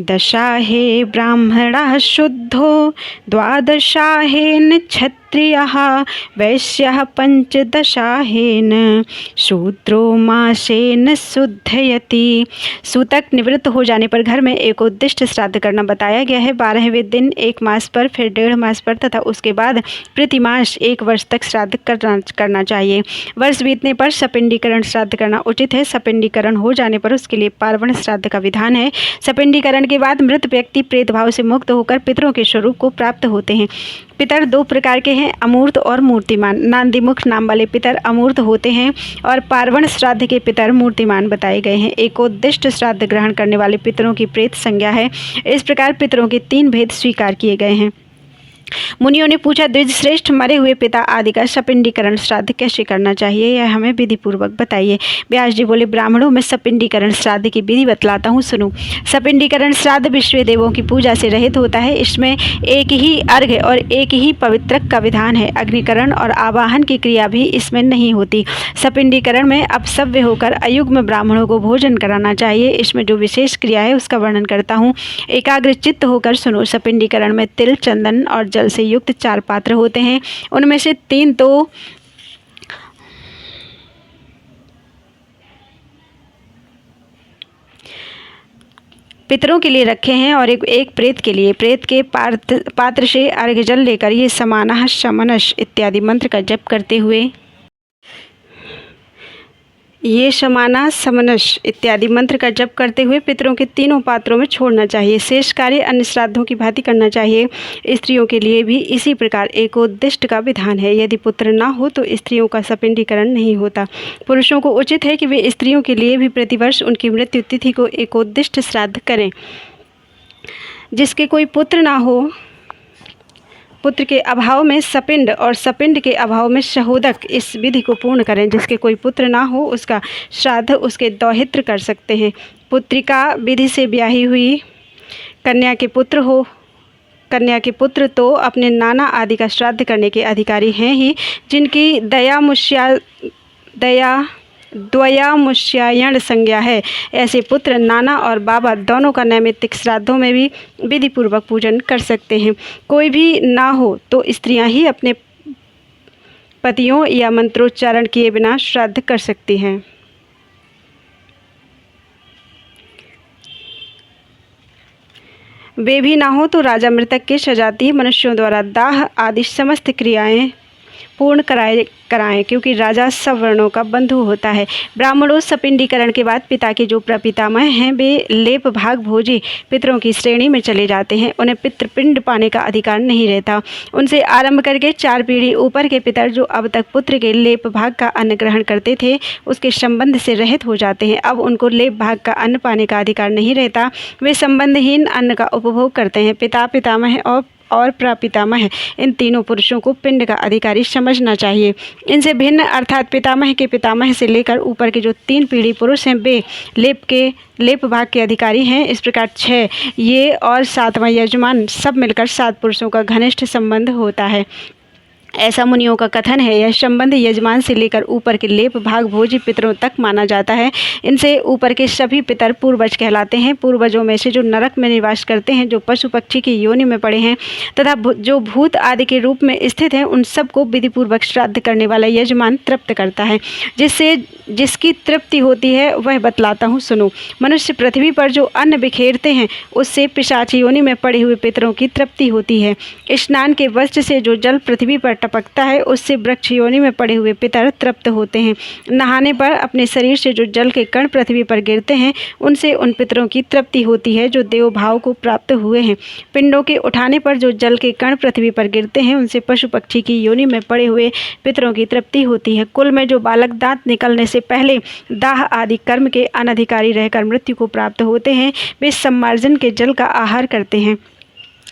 दशाहे ब्राह्मणः शुद्धो द्वादशाहे निच्छत्रियः क्षत्रियः वैश्यः पंचदशाहेन शूद्रो मासेन शुद्धयति। सूतक निवृत्त हो जाने पर घर में एक उद्दिष्ट श्राद्ध करना बताया गया है। 12वें दिन 1 मास पर, फिर 1.5 मास पर तथा उसके बाद प्रतिमास 1 वर्ष तक श्राद्ध करना चाहिए। वर्ष बीतने पर सपिंडीकरण श्राद्ध करना उचित है। सपिंडीकरण हो जाने पर उसके लिए पार्वण श्राद्ध का विधान है। सपिंडीकरण के बाद मृत व्यक्ति प्रेत भाव से मुक्त होकर पितरों के स्वरूप को प्राप्त होते हैं। पितर 2 प्रकार के हैं, अमूर्त और मूर्तिमान। नांदीमुख नाम वाले पितर अमूर्त होते हैं और पार्वण श्राद्ध के पितर मूर्तिमान बताए गए हैं। एकोद्दिष्ट श्राद्ध ग्रहण करने वाले पितरों की प्रेत संज्ञा है। इस प्रकार पितरों के 3 भेद स्वीकार किए गए हैं। मुनियों ने पूछा, द्विजश्रेष्ठ मरे हुए पिता आदि का सपिंडीकरण श्राद्ध कैसे करना चाहिए, यह हमें विधि पूर्वक बताइए। व्यास जी बोले, ब्राह्मणों में सपिंडीकरण श्राद्ध की विधि बतलाता हूँ, सुनो। सपिंडीकरण श्राद्ध विश्व देवों की पूजा से रहित होता है। इसमें एक ही अर्घ्य और एक ही पवित्रक का विधान है। अग्निकरण और आवाहन की क्रिया भी इसमें नहीं होती। सपिंडीकरण में अपसव्य होकर अयुग्म ब्राह्मणों को भोजन कराना चाहिए। इसमें जो विशेष क्रिया है उसका वर्णन करता हूँ, एकाग्र चित्त होकर सुनो। सपिंडीकरण में तिल, चंदन और जल से युक्त 4 पात्र होते हैं। उनमें से 3 तो पितरों के लिए रखे हैं और एक प्रेत के लिए। प्रेत के पात्र से अर्घ्य जल लेकर ये समानः शमनश इत्यादि मंत्र का जप करते हुए पितरों के 3 पात्रों में छोड़ना चाहिए। शेष कार्य अन्य श्राद्धों की भांति करना चाहिए। स्त्रियों के लिए भी इसी प्रकार एकोद्दिष्ट का विधान है। यदि पुत्र ना हो तो स्त्रियों का सपिंडीकरण नहीं होता। पुरुषों को उचित है कि वे स्त्रियों के लिए भी प्रतिवर्ष उनकी मृत्यु तिथि को एकोद्दिष्ट श्राद्ध करें। जिसके कोई पुत्र ना हो, पुत्र के अभाव में सपिंड और सपिंड के अभाव में सहोदक, इस विधि को पूर्ण करें। जिसके कोई पुत्र ना हो उसका श्राद्ध उसके दौहित्र कर सकते हैं। पुत्रिका विधि से ब्याही हुई कन्या के पुत्र तो अपने नाना आदि का श्राद्ध करने के अधिकारी हैं ही। जिनकी द्वयामुष्यायण संज्ञा है, ऐसे पुत्र नाना और बाबा दोनों का नैमित्तिक श्राद्धों में भी विधि पूर्वक पूजन कर सकते हैं। कोई भी ना हो तो स्त्रियां ही अपने पतियों या मंत्रोच्चारण किए बिना श्राद्ध कर सकती हैं। वे भी ना हो तो राजा मृतक के सजातीय मनुष्यों द्वारा दाह आदि समस्त क्रियाएं पूर्ण कराएं, क्योंकि राजा सब वर्णों का बंधु होता है। ब्राह्मणों सपिंडीकरण के बाद पिता के जो प्रपितामह हैं वे लेप भाग भोजी पितरों की श्रेणी में चले जाते हैं। उन्हें पितृपिंड पाने का अधिकार नहीं रहता। उनसे आरंभ करके 4 पीढ़ी ऊपर के पितर जो अब तक पुत्र के लेप भाग का अन्न ग्रहण करते थे उसके संबंध से रहित हो जाते हैं। अब उनको लेप भाग का अन्न पाने का अधिकार नहीं रहता। वे संबंधहीन अन्न का उपभोग करते हैं। पिता, पितामह और प्रपितामह, इन तीनों पुरुषों को पिंड का अधिकारी समझना चाहिए। इनसे भिन्न अर्थात पितामह के पितामह से लेकर ऊपर के जो 3 पीढ़ी पुरुष हैं वे लेप भाग के अधिकारी हैं। इस प्रकार 6 ये और 7वां यजमान सब मिलकर 7 पुरुषों का घनिष्ठ संबंध होता है। ऐसा मुनियों का कथन है। यह संबंध यजमान से लेकर ऊपर के लेप भाग भोजी पितरों तक माना जाता है। इनसे ऊपर के सभी पितर पूर्वज कहलाते हैं। पूर्वजों में से जो नरक में निवास करते हैं, जो पशु पक्षी की योनि में पड़े हैं तथा जो भूत आदि के रूप में स्थित हैं, उन सबको विधिपूर्वक श्राद्ध करने वाला यजमान तृप्त करता है। जिसकी तृप्ति होती है वह बतलाता हूँ, सुनो। मनुष्य पृथ्वी पर जो अन्न बिखेरते हैं उससे पिशाच योनि में पड़े हुए पितरों की तृप्ति होती है। स्नान के वस्त्र से जो जल पृथ्वी पर टपकता है उससे वृक्ष योनि में पड़े हुए पितर तृप्त होते हैं। नहाने पर अपने शरीर से जो जल के कण पृथ्वी पर गिरते हैं उनसे उन पितरों की तृप्ति होती है जो देव भाव को प्राप्त हुए हैं। पिंडों के उठाने पर जो जल के कण पृथ्वी पर गिरते हैं उनसे पशु पक्षी की योनि में पड़े हुए पितरों की तृप्ति होती है। कुल में जो बालक दांत निकलने से पहले दाह आदि कर्म के अनधिकारी रहकर मृत्यु को प्राप्त होते हैं वे सम्मार्जन के जल का आहार करते हैं।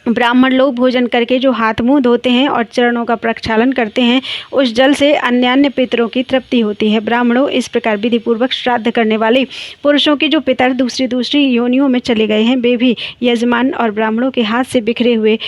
ब्राह्मण लोग भोजन करके जो हाथ मुंह धोते हैं और चरणों का प्रक्षालन करते हैं उस जल से अन्यान्य पितरों की तृप्ति होती है। ब्राह्मणों इस प्रकार विधि पूर्वक श्राद्ध करने वाले पुरुषों के जो पितर दूसरी योनियों में चले गए हैं वे भी यजमान और ब्राह्मणों के हाथ से बिखरे हुए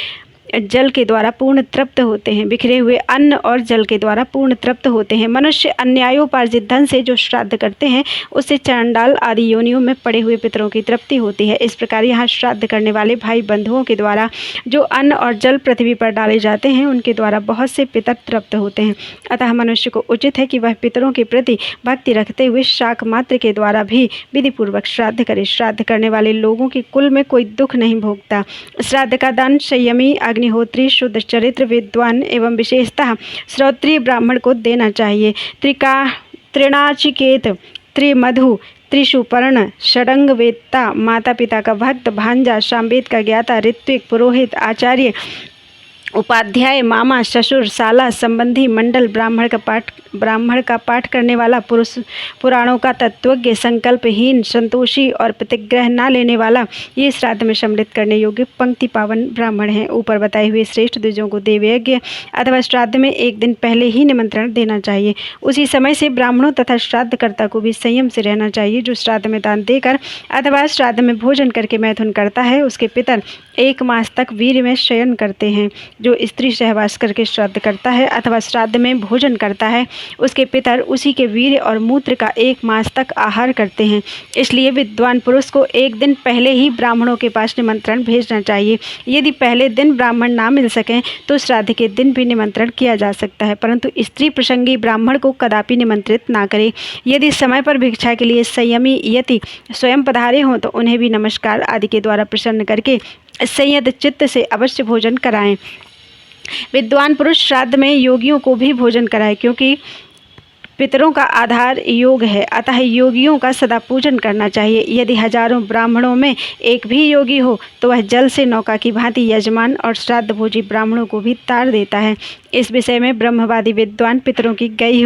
जल के द्वारा पूर्ण तृप्त होते हैं, बिखरे हुए अन्न और जल के द्वारा पूर्ण तृप्त होते हैं। मनुष्य अन्यायोपार्जित धन से जो श्राद्ध करते हैं उससे चांडाल आदि योनियों में पड़े हुए पितरों की तृप्ति होती है। इस प्रकार यहाँ श्राद्ध करने वाले भाई बंधुओं के द्वारा जो अन्न और जल पृथ्वी पर डाले जाते हैं उनके द्वारा बहुत से पितर तृप्त होते हैं। अतः मनुष्य को उचित है कि वह पितरों के प्रति भक्ति रखते हुए शाक मात्र के द्वारा भी विधि पूर्वक श्राद्ध करे। श्राद्ध करने वाले लोगों के कुल में कोई दुख नहीं भोगता। श्राद्ध का दान संयमी, अग्निहोत्री, शुद्ध चरित्र, विद्वान एवं विशेषतः श्रोत्रिय ब्राह्मण को देना चाहिए। त्रिनाचिकेत, त्रिमधु, त्रिशुपर्ण, षडंग वेत्ता, माता पिता का भक्त, भांजा, सामवेद का ज्ञाता, ऋत्विक, पुरोहित, आचार्य, उपाध्याय, मामा, ससुर, साला, संबंधी, मंडल, ब्राह्मण का पाठ करने वाला, पुरुष, पुराणों का तत्वज्ञ, संकल्पहीन, संतोषी और प्रतिग्रह न लेने वाला, ये श्राद्ध में सम्मिलित करने योग्य पंक्ति पावन ब्राह्मण हैं। ऊपर बताए हुए श्रेष्ठ द्विजों को देवयज्ञ अथवा श्राद्ध में एक दिन पहले ही निमंत्रण देना चाहिए। उसी समय से ब्राह्मणों तथा श्राद्धकर्ता को भी संयम से रहना चाहिए। जो श्राद्ध में दान देकर अथवा श्राद्ध में भोजन करके मैथुन करता है उसके पितर 1 मास तक वीर्य में शयन करते हैं। जो स्त्री सहवास करके श्राद्ध करता है अथवा श्राद्ध में भोजन करता है उसके पितर उसी के वीर्य और मूत्र का 1 मास तक आहार करते हैं। इसलिए विद्वान पुरुष को एक दिन पहले ही ब्राह्मणों के पास निमंत्रण भेजना चाहिए। यदि पहले दिन ब्राह्मण ना मिल सकें तो श्राद्ध के दिन भी निमंत्रण किया जा सकता है, परंतु स्त्री प्रसंगी ब्राह्मण को कदापि निमंत्रित ना करे। यदि समय पर भिक्षा के लिए संयमी यति स्वयं पधारे हों तो उन्हें भी नमस्कार आदि के द्वारा प्रसन्न करके संयत चित्त से अवश्य भोजन कराएं। विद्वान पुरुष श्राद्ध में योगियों को भी भोजन कराए, क्योंकि पितरों का आधार योग है, अतः योगियों का सदा पूजन करना चाहिए। यदि हजारों ब्राह्मणों में एक भी योगी हो तो वह जल से नौका की भांति यजमान और श्राद्ध भोजी ब्राह्मणों को भी तार देता है। इस विषय में ब्रह्मवादी विद्वान पितरों की गाई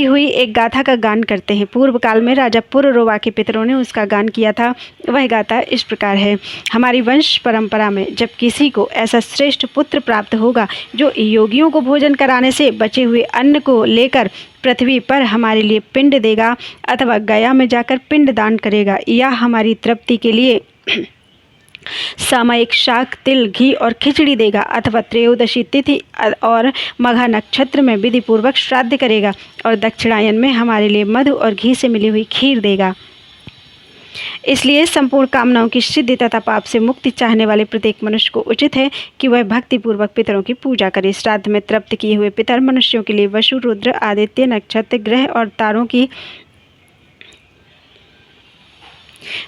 हुई एक गाथा का गान करते हैं। पूर्व काल में राजा पुररोवा के पितरों ने उसका गान किया था। वह गाथा इस प्रकार है। हमारी वंश परंपरा में जब किसी को ऐसा श्रेष्ठ पुत्र प्राप्त होगा जो योगियों को भोजन कराने से बचे हुए अन्न को लेकर पृथ्वी पर हमारे लिए पिंड देगा अथवा गया में जाकर पिंड दान करेगा, या हमारी तृप्ति के लिए सामयिक शाक, तिल, घी और खिचड़ी देगा, अथवा त्रयोदशी तिथि और मघा नक्षत्र में विधि पूर्वक श्राद्ध करेगा और दक्षिणायन में हमारे लिए मधु और घी से मिली हुई खीर देगा। इसलिए संपूर्ण कामनाओं की सिद्धि तथा पाप से मुक्ति चाहने वाले प्रत्येक मनुष्य को उचित है कि वह भक्ति पूर्वक पितरों की पूजा करे। श्राद्ध में तृप्त किए हुए पितर मनुष्यों के लिए वसु, रुद्र, आदित्य, नक्षत्र, ग्रह और तारों की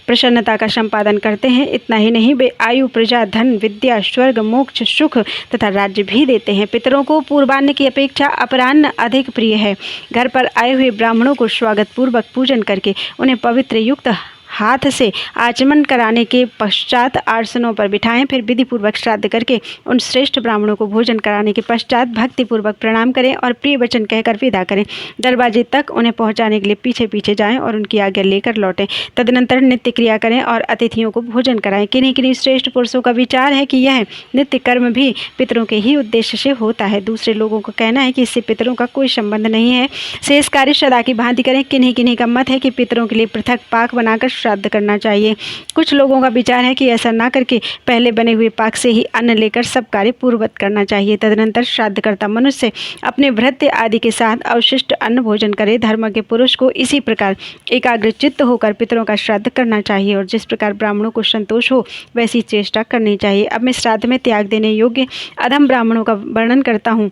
प्रसन्नता का संपादन करते हैं। इतना ही नहीं, वे आयु, प्रजा, धन, विद्या, स्वर्ग, मोक्ष, सुख तथा राज्य भी देते हैं। पितरों को पूर्वान्न की अपेक्षा अपराह्न अधिक प्रिय है। घर पर आए हुए ब्राह्मणों को स्वागत पूर्वक पूजन करके उन्हें पवित्र युक्त हाथ से आचमन कराने के पश्चात आसनों पर बिठाएं। फिर विधि पूर्वक श्राद्ध करके उन श्रेष्ठ ब्राह्मणों को भोजन कराने के पश्चात भक्ति पूर्वक प्रणाम करें और प्रिय वचन कहकर विदा करें। दरवाजे तक उन्हें पहुंचाने के लिए पीछे पीछे जाएं और उनकी आज्ञा लेकर लौटें। तदनंतर नित्य क्रिया करें और अतिथियों को भोजन कराएं। किन्हीं किन्हीं श्रेष्ठ पुरुषों का विचार है कि यह नित्य कर्म भी पितरों के ही उद्देश्य से होता है। दूसरे लोगों का कहना है कि इससे पितरों का कोई संबंध नहीं है। शेष कार्य सदा की भांति करें। किन्हीं किन्हीं का मत है कि पितरों के लिए पृथक पाक बनाकर श्राद्ध करना चाहिए। कुछ लोगों का विचार है कि ऐसा ना करके पहले बने हुए पाक से ही अन्न लेकर सब कार्य पूर्ववत करना चाहिए। तदनंतर श्राद्धकर्ता मनुष्य अपने भृत्य आदि के साथ अवशिष्ट अन्न भोजन करे। धर्म के पुरुष को इसी प्रकार एकाग्रचित्त होकर पितरों का श्राद्ध करना चाहिए और जिस प्रकार ब्राह्मणों को संतोष हो वैसी चेष्टा करनी चाहिए। अब मैं श्राद्ध में त्याग देने योग्य अधम ब्राह्मणों का वर्णन करता हूँ।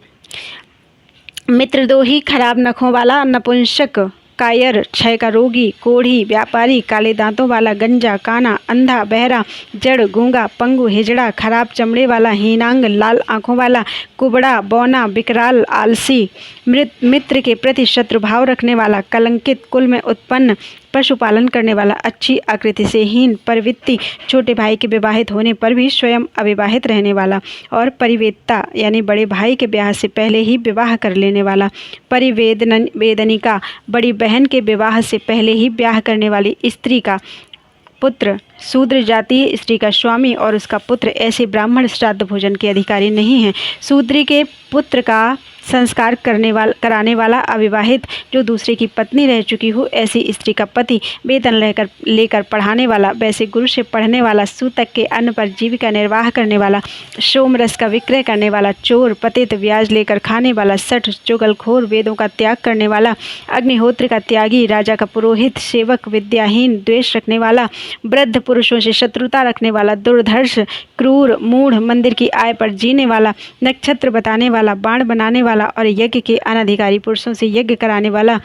मित्रद्रोही, खराब नखों वाला, नपुंसक, कायर, क्षय का रोगी, कोढ़ी, व्यापारी, काले दांतों वाला, गंजा, काना, अंधा, बहरा, जड़, गूंगा, पंगु, हिजड़ा, खराब चमड़े वाला, हीनांग, लाल आंखों वाला, कुबड़ा, बौना, विकराल, आलसी, मित्र के प्रति शत्रुभाव रखने वाला, कलंकित, कुल में उत्पन्न, पशुपालन करने वाला, अच्छी आकृति से हीन, परवृत्ति, छोटे भाई के विवाहित होने पर भी स्वयं अविवाहित रहने वाला और परिवेदता यानी बड़े भाई के ब्याह से पहले ही विवाह कर लेने वाला, परिवेदनिका, बड़ी बहन के विवाह से पहले ही ब्याह करने वाली स्त्री का पुत्र शूद्र जातीय स्त्री का स्वामी और उसका पुत्र ऐसे ब्राह्मण श्राद्ध भोजन के अधिकारी नहीं हैं। शूद्री के पुत्र का संस्कार कराने वाला अविवाहित जो दूसरे की पत्नी रह चुकी हो ऐसी स्त्री का पति, वेतन लेकर पढ़ाने वाला, वैसे गुरु से पढ़ने वाला, सूतक के अन्न पर जीविका निर्वाह करने वाला, सोमरस का विक्रय करने वाला, चोर, पतित, ब्याज लेकर खाने वाला, सठ, चुगलखोर, वेदों का त्याग करने वाला, अग्निहोत्र का त्यागी, राजा का पुरोहित, सेवक, विद्याहीन, द्वेष रखने वाला, वृद्ध पुरुषों से शत्रुता रखने वाला, दुर्धर्ष, क्रूर, मूढ़, मंदिर की आय पर जीने वाला, नक्षत्र बताने वाला, बाण बनाने वाला और यज्ञ के अनधिकारी पुरुषों से यज्ञ कराने वाला,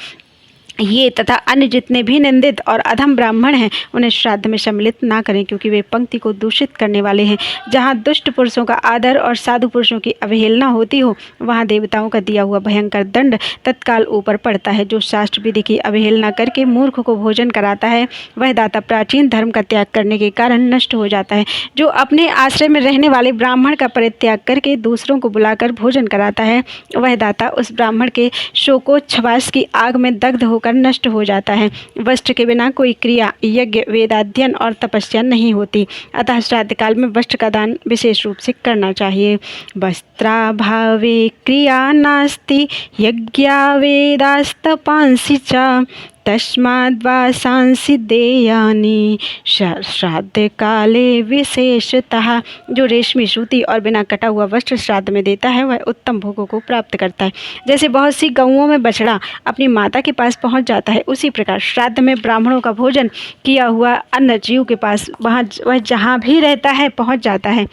ये तथा अन्य जितने भी निंदित और अधम ब्राह्मण हैं उन्हें श्राद्ध में सम्मिलित ना करें, क्योंकि वे पंक्ति को दूषित करने वाले हैं। जहाँ दुष्ट पुरुषों का आदर और साधु पुरुषों की अवहेलना होती हो वहाँ देवताओं का दिया हुआ भयंकर दंड तत्काल ऊपर पड़ता है। जो शास्त्र विधि की अवहेलना करके मूर्ख को भोजन कराता है वह दाता प्राचीन धर्म का त्याग करने के कारण नष्ट हो जाता है। जो अपने आश्रय में रहने वाले ब्राह्मण का परित्याग करके दूसरों को बुलाकर भोजन कराता है वह दाता उस ब्राह्मण के शोकोच्छ्वास की आग में दग्ध होकर नष्ट हो जाता है। वस्त्र के बिना कोई क्रिया, यज्ञ, वेदाध्ययन और तपस्या नहीं होती। अतः श्राद्ध काल में वस्त्र का दान विशेष रूप से करना चाहिए। वस्त्राभावे क्रिया नास्ति यज्ञा वेदास्तपांसि च तस्माद्वासांसि देयानि श्राद्ध काले विशेषतः। जो रेशमी, सूती और बिना कटा हुआ वस्त्र श्राद्ध में देता है वह उत्तम भोगों को प्राप्त करता है। जैसे बहुत सी गौओं में बछड़ा अपनी माता के पास पहुंच जाता है, उसी प्रकार श्राद्ध में ब्राह्मणों का भोजन किया हुआ अन्न जीव के पास वह जहाँ भी रहता है पहुँच जाता है।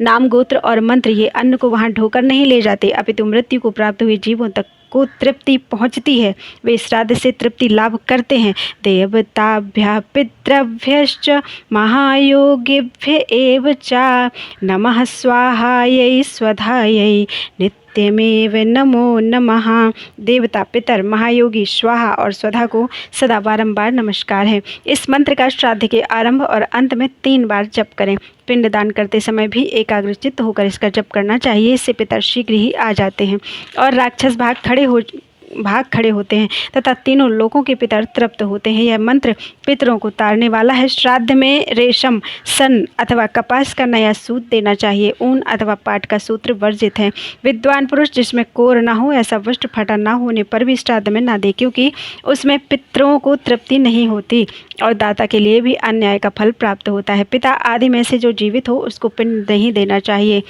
नाम, गोत्र और मंत्र ये अन्न को वहाँ ढोकर नहीं ले जाते, अपितु मृत्यु को प्राप्त हुए जीवों तक को तृप्ति पहुँचती है। वे श्राद्ध से तृप्ति लाभ करते हैं। देवताभ्यः पितृभ्यश्च महायोगिभ्य एव च नमः स्वाहायै स्वधायै नित्यमेव नमो नमः। देवता, पितर, महायोगी, स्वाहा और स्वधा को सदा बारंबार नमस्कार है। इस मंत्र का श्राद्ध के आरंभ और अंत में 3 बार जप करें। पिंडदान करते समय भी एकाग्रचित्त होकर इसका जप करना चाहिए। इससे पितर शीघ्र ही आ जाते हैं और राक्षस भाग खड़े होते हैं तथा तीनों लोकों के पितर तृप्त होते हैं। यह मंत्र पितरों को तारने वाला है। श्राद्ध में रेशम, सन अथवा कपास का नया सूत देना चाहिए। ऊन अथवा पाट का सूत्र वर्जित है। विद्वान पुरुष जिसमें कोर न हो ऐसा वस्त्र फटा न होने पर भी श्राद्ध में न दे, क्योंकि उसमें पितरों को तृप्ति नहीं होती और दाता के लिए भी अन्याय का फल प्राप्त होता है। पिता आदि में से जो जीवित हो उसको पिंड नहीं देना चाहिए,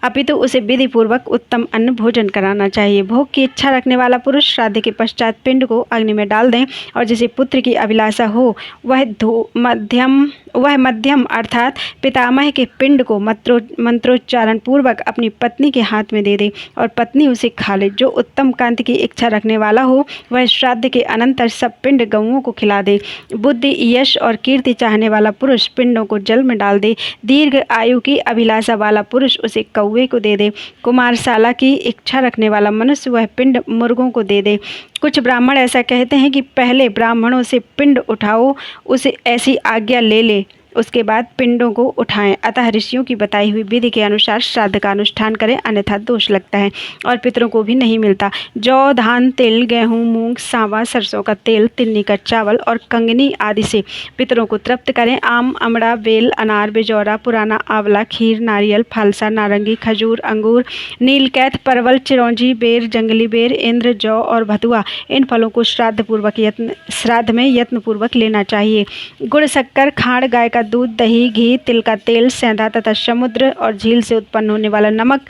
अपितु उसे विधि पूर्वक उत्तम अन्न भोजन कराना चाहिए। भोग की इच्छा रखने वाला पुरुष श्राद्ध के पश्चात पिंड को अग्नि में डाल दें और जिसे पुत्र की अभिलाषा हो वह मध्यम अर्थात पितामह के पिंड को मंत्रोच्चारण पूर्वक अपनी पत्नी के हाथ में दे दे और पत्नी उसे खा ले। जो उत्तम कांति की इच्छा रखने वाला हो वह श्राद्ध के अनंतर सब पिंड गौओं को खिला दे। बुद्धि, यश और कीर्ति चाहने वाला पुरुष पिंडों को जल में डाल दे। दीर्घ आयु की अभिलाषा वाला पुरुष उसे कौवे को दे दे। कुमारशाला की इच्छा रखने वाला मनुष्य वह पिंड मुर्गों को दे दे। कुछ ब्राह्मण ऐसा कहते हैं कि पहले ब्राह्मणों से पिंड उठाओ, उसे ऐसी आज्ञा ले ले, उसके बाद पिंडों को उठाएं। अतः ऋषियों की बताई हुई विधि के अनुसार श्राद्ध का अनुष्ठान करें, अन्यथा दोष लगता है और पितरों को भी नहीं मिलता। जौ, धान, तिल, गेहूँ, मूंग, सांवा, सरसों का तेल, तिन्नी का चावल और कंगनी आदि से पितरों को तृप्त करें। आम, अमड़ा, बेल, अनार, बिजौरा, पुराना आंवला, खीर, नारियल, फालसा, नारंगी, खजूर, अंगूर, नीलकैथ, परवल, चिरौंजी, बेर, जंगली बेर, इंद्र, जौ और भतुआ, इन फलों को श्राद्ध में यत्न पूर्वक लेना चाहिए। गुड़, शक्कर, खांड, गाय का दूध, दही, घी, तिल का तेल, सेंधा तथा समुद्र और झील से उत्पन्न होने वाला नमक,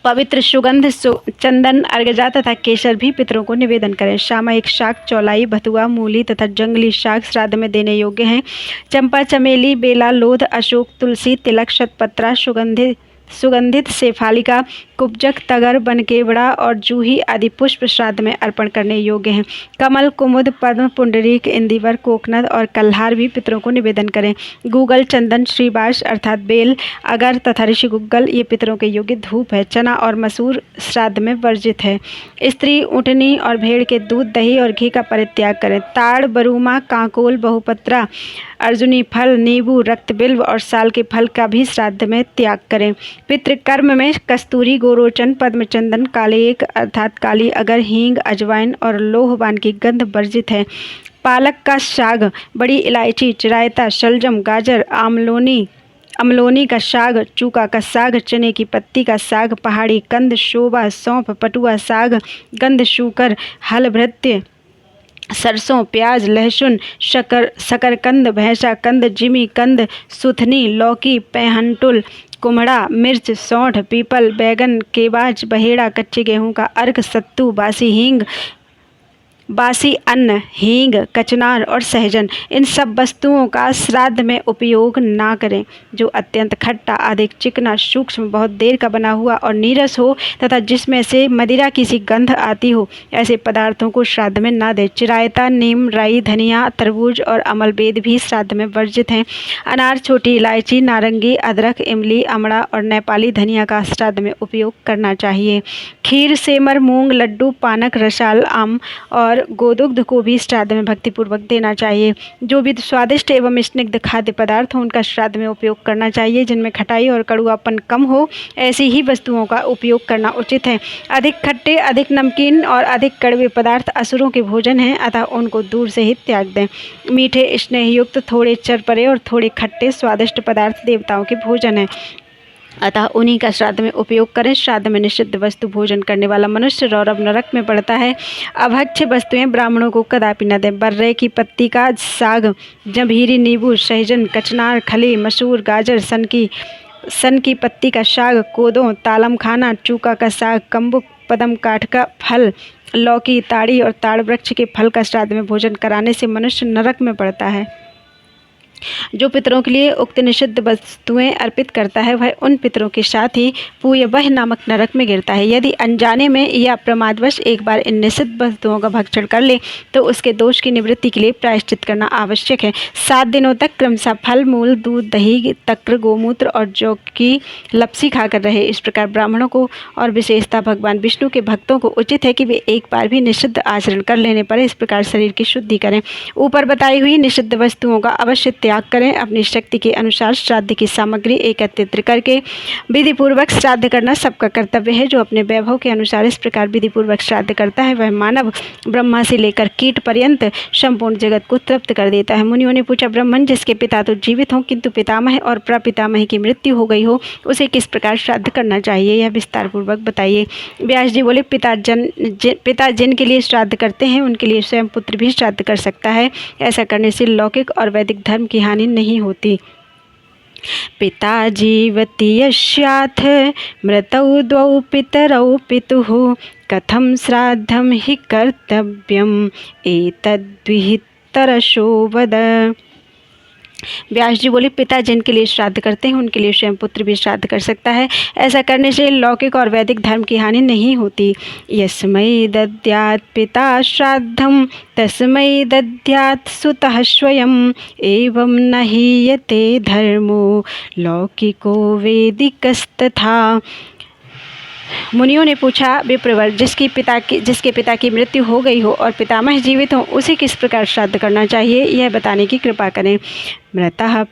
पवित्र सुगंध, चंदन, अर्गजा तथा केसर भी पितरों को निवेदन करें। सामयिक शाक, चौलाई, भतुआ, मूली तथा जंगली शाक श्राद्ध में देने योग्य हैं। चंपा, चमेली, बेला, लोध, अशोक, तुलसी, तिलक, शतपत्रा, सुगंधित शेफालिका, कुब्जक, तगर, बनकेवड़ा और जूही आदि पुष्प श्राद्ध में अर्पण करने योग्य हैं। कमल, कुमुद, पद्म, पुंडरीक, इंदिवर, कोकनद और कल्हार भी पितरों को निवेदन करें। गूगल, चंदन, श्रीबास अर्थात बेल, अगर तथा ऋषि गुग्गल ये पितरों के योग्य धूप है। चना और मसूर श्राद्ध में वर्जित है। स्त्री, ऊँटनी और भेड़ के दूध, दही और घी का परित्याग करें। ताड़, बरूमा, कांकोल, बहुपत्रा, अर्जुनी फल, नींबू, रक्त बिल्व और साल के फल का भी श्राद्ध में त्याग करें। पितृकर्म में कस्तूरी, गोरोचन, पद्मचंदन, कालेक अर्थात काली अगर, हींग, अजवाइन और लोहवान की गंध वर्जित है। पालक का साग, बड़ी इलायची, रायता, शलजम, गाजर, अमलोनी का साग, चूका का साग, चने की पत्ती का साग, पहाड़ी कंद, शोभा, सौंफ, पटुआ साग, गंध शूकर, हल भृत्य, सरसों, प्याज, लहसुन, शकरकंद, भैंसा कंद, जिमी कंद, सुथनी, लौकी, पैहनटुल, कुम्हड़ा, मिर्च, सौंठ, पीपल, बैगन, केबाज, बहेड़ा, कच्चे गेहूं का अर्क, सत्तू, बासी अन्न, हींग, कचनार और सहजन। इन सब वस्तुओं का श्राद्ध में उपयोग ना करें। जो अत्यंत खट्टा, अधिक चिकना, सूक्ष्म, बहुत देर का बना हुआ और नीरस हो तथा जिसमें से मदिरा की सी गंध आती हो, ऐसे पदार्थों को श्राद्ध में ना दें। चिरायता, नीम, राई, धनिया, तरबूज और अमलबेद भी श्राद्ध में वर्जित हैं। अनार, छोटी इलायची, नारंगी, अदरक, इमली, अमड़ा और नेपाली धनिया का श्राद्ध में उपयोग करना चाहिए। खीर, सेमर, मूंग, लड्डू, पानक, रसाल, आम और गोदुग्ध को भी श्राद्ध में भक्तिपूर्वक देना चाहिए। जो भी स्वादिष्ट एवं स्निग्ध खाद्य पदार्थ हो उनका श्राद्ध में उपयोग करना चाहिए। जिनमें खटाई और कड़ुआपन कम हो ऐसी ही वस्तुओं का उपयोग करना उचित है। अधिक खट्टे, अधिक नमकीन और अधिक कड़वे पदार्थ असुरों के भोजन हैं, अतः उनको दूर से ही त्याग दें। मीठे, स्नेहयुक्त, थोड़े चरपरे और थोड़े खट्टे स्वादिष्ट पदार्थ देवताओं के भोजन हैं, अतः उन्हीं का श्राद्ध में उपयोग करें। श्राद्ध में निषिद्ध वस्तु भोजन करने वाला मनुष्य रौरव नरक में पड़ता है। अभक्ष्य वस्तुएं ब्राह्मणों को कदापि न दें। बर्रे की पत्ती का साग, जंभीरी, नींबू, सहजन, कचनार, खली, मसूर, गाजर, सन की पत्ती का साग, कोदों, तालम खाना, चूका का साग, कम्बुक, पदम काठ का फल, लौकी, ताड़ी और ताड़ वृक्ष के फल का श्राद्ध में भोजन कराने से मनुष्य नरक में पड़ता है। जो पितरों के लिए उक्त निषिद्ध वस्तुएं अर्पित करता है वह उन पितरों के साथ ही पूयवह नामक नरक में गिरता है। यदि अनजाने में या प्रमादवश एक बार इन निषिद्ध वस्तुओं का भक्षण कर ले तो उसके दोष की निवृत्ति के लिए प्रायश्चित करना आवश्यक है। 7 दिनों तक क्रमशः फल, मूल, दूध, दही, तक्र, गोमूत्र और जौ की लपसी खाकर रहे। इस प्रकार ब्राह्मणों को और विशेषतः भगवान विष्णु के भक्तों को उचित है कि वे एक बार भी निषिद्ध आचरण कर लेने पर इस प्रकार शरीर की शुद्धि करें। ऊपर बताई हुई निषिद्ध वस्तुओं का अवश्य त्याग करें। अपनी शक्ति के अनुसार श्राद्ध की सामग्री एकत्रित करके विधि पूर्वक श्राद्ध करना सबका कर्तव्य है। जो अपने वैभव के अनुसार इस प्रकार विधि पूर्वक श्राद्ध करता है वह मानव ब्रह्मा से लेकर कीट पर्यंत संपूर्ण जगत को तृप्त कर देता है। मुनियों ने पूछा, ब्राह्मण जिसके पिता तो जीवित हों किंतु पितामह और प्रपितामह की मृत्यु हो गई हो उसे किस प्रकार श्राद्ध करना चाहिए, यह विस्तार पूर्वक बताइए। व्यास जी बोले, पिता जिनके लिए श्राद्ध करते हैं उनके लिए स्वयं पुत्र भी श्राद्ध कर सकता है। ऐसा करने से लौकिक और वैदिक धर्म की हानि नहीं होती। पिता जीवति यस्याथ मृतौ द्वौ पितरौ पितुः कथं श्राद्धं हि कर्तव्यम् एतद्विहितरशो वद। व्यास जी बोले, पिता जिनके लिए श्राद्ध करते हैं उनके लिए स्वयं पुत्र भी श्राद्ध कर सकता है। ऐसा करने से लौकिक और वैदिक धर्म की हानि नहीं होती। यस्मै दद्यात् पिता श्राद्धं तस्मै दद्यात् सुतः स्वयं एवं न हीयते धर्मो लौकिको वैदिकस्तथा। मुनियों ने पूछा, विप्रवर जिसके पिता की मृत्यु हो गई हो और पितामह जीवित हो उसे किस प्रकार श्राद्ध करना चाहिए, यह बताने की कृपा करें। मृतः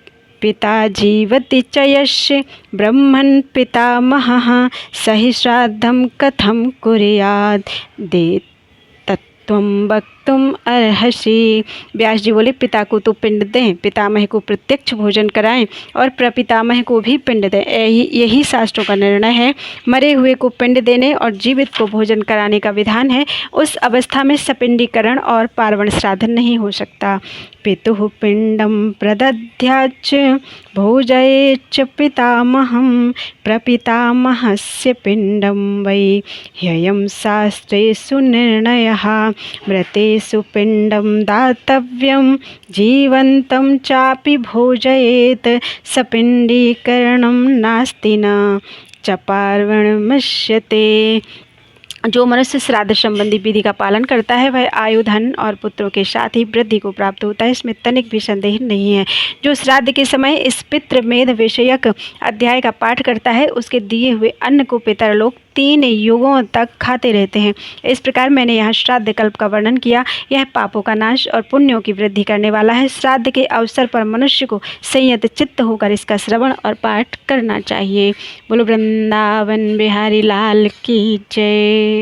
पिता जीवति च यस्य ब्रह्मन् पितामहः सहि श्राद्धं कथं कुर्यात् दे तत्त्वं वक्तुम् अर्हसि। व्यास जी बोले, पिता को तो पिंड दें, पितामह को प्रत्यक्ष भोजन कराएं और प्रपितामह को भी पिंड दें। यही शास्त्रों का निर्णय है। मरे हुए को पिंड देने और जीवित को भोजन कराने का विधान है। उस अवस्था में सपिंडीकरण और पार्वण श्राद्ध नहीं हो सकता। पितुः पिंडम प्रदध्याच्च भोजयेच्च पितामहं प्रपितामहस्य पिंडम वै ह्ययं शास्त्रेषु निर्णयः मृतेषु पिंडम दातव्यं जीवन्तं चापि भोजयेत् सपिंडीकरणं नास्ति न च पार्वणमश्यते। जो मनुष्य श्राद्ध संबंधी विधि का पालन करता है वह आयु, धन और पुत्रों के साथ ही वृद्धि को प्राप्त होता है, इसमें तनिक भी संदेह नहीं है। जो श्राद्ध के समय इस पितृमेध विषयक अध्याय का पाठ करता है उसके दिए हुए अन्न को पितर लोग 3 युगों तक खाते रहते हैं। इस प्रकार मैंने यहाँ श्राद्ध कल्प का वर्णन किया। यह पापों का नाश और पुण्यों की वृद्धि करने वाला है। श्राद्ध के अवसर पर मनुष्य को संयत चित्त होकर इसका श्रवण और पाठ करना चाहिए। बोलो वृंदावन बिहारी लाल की जय।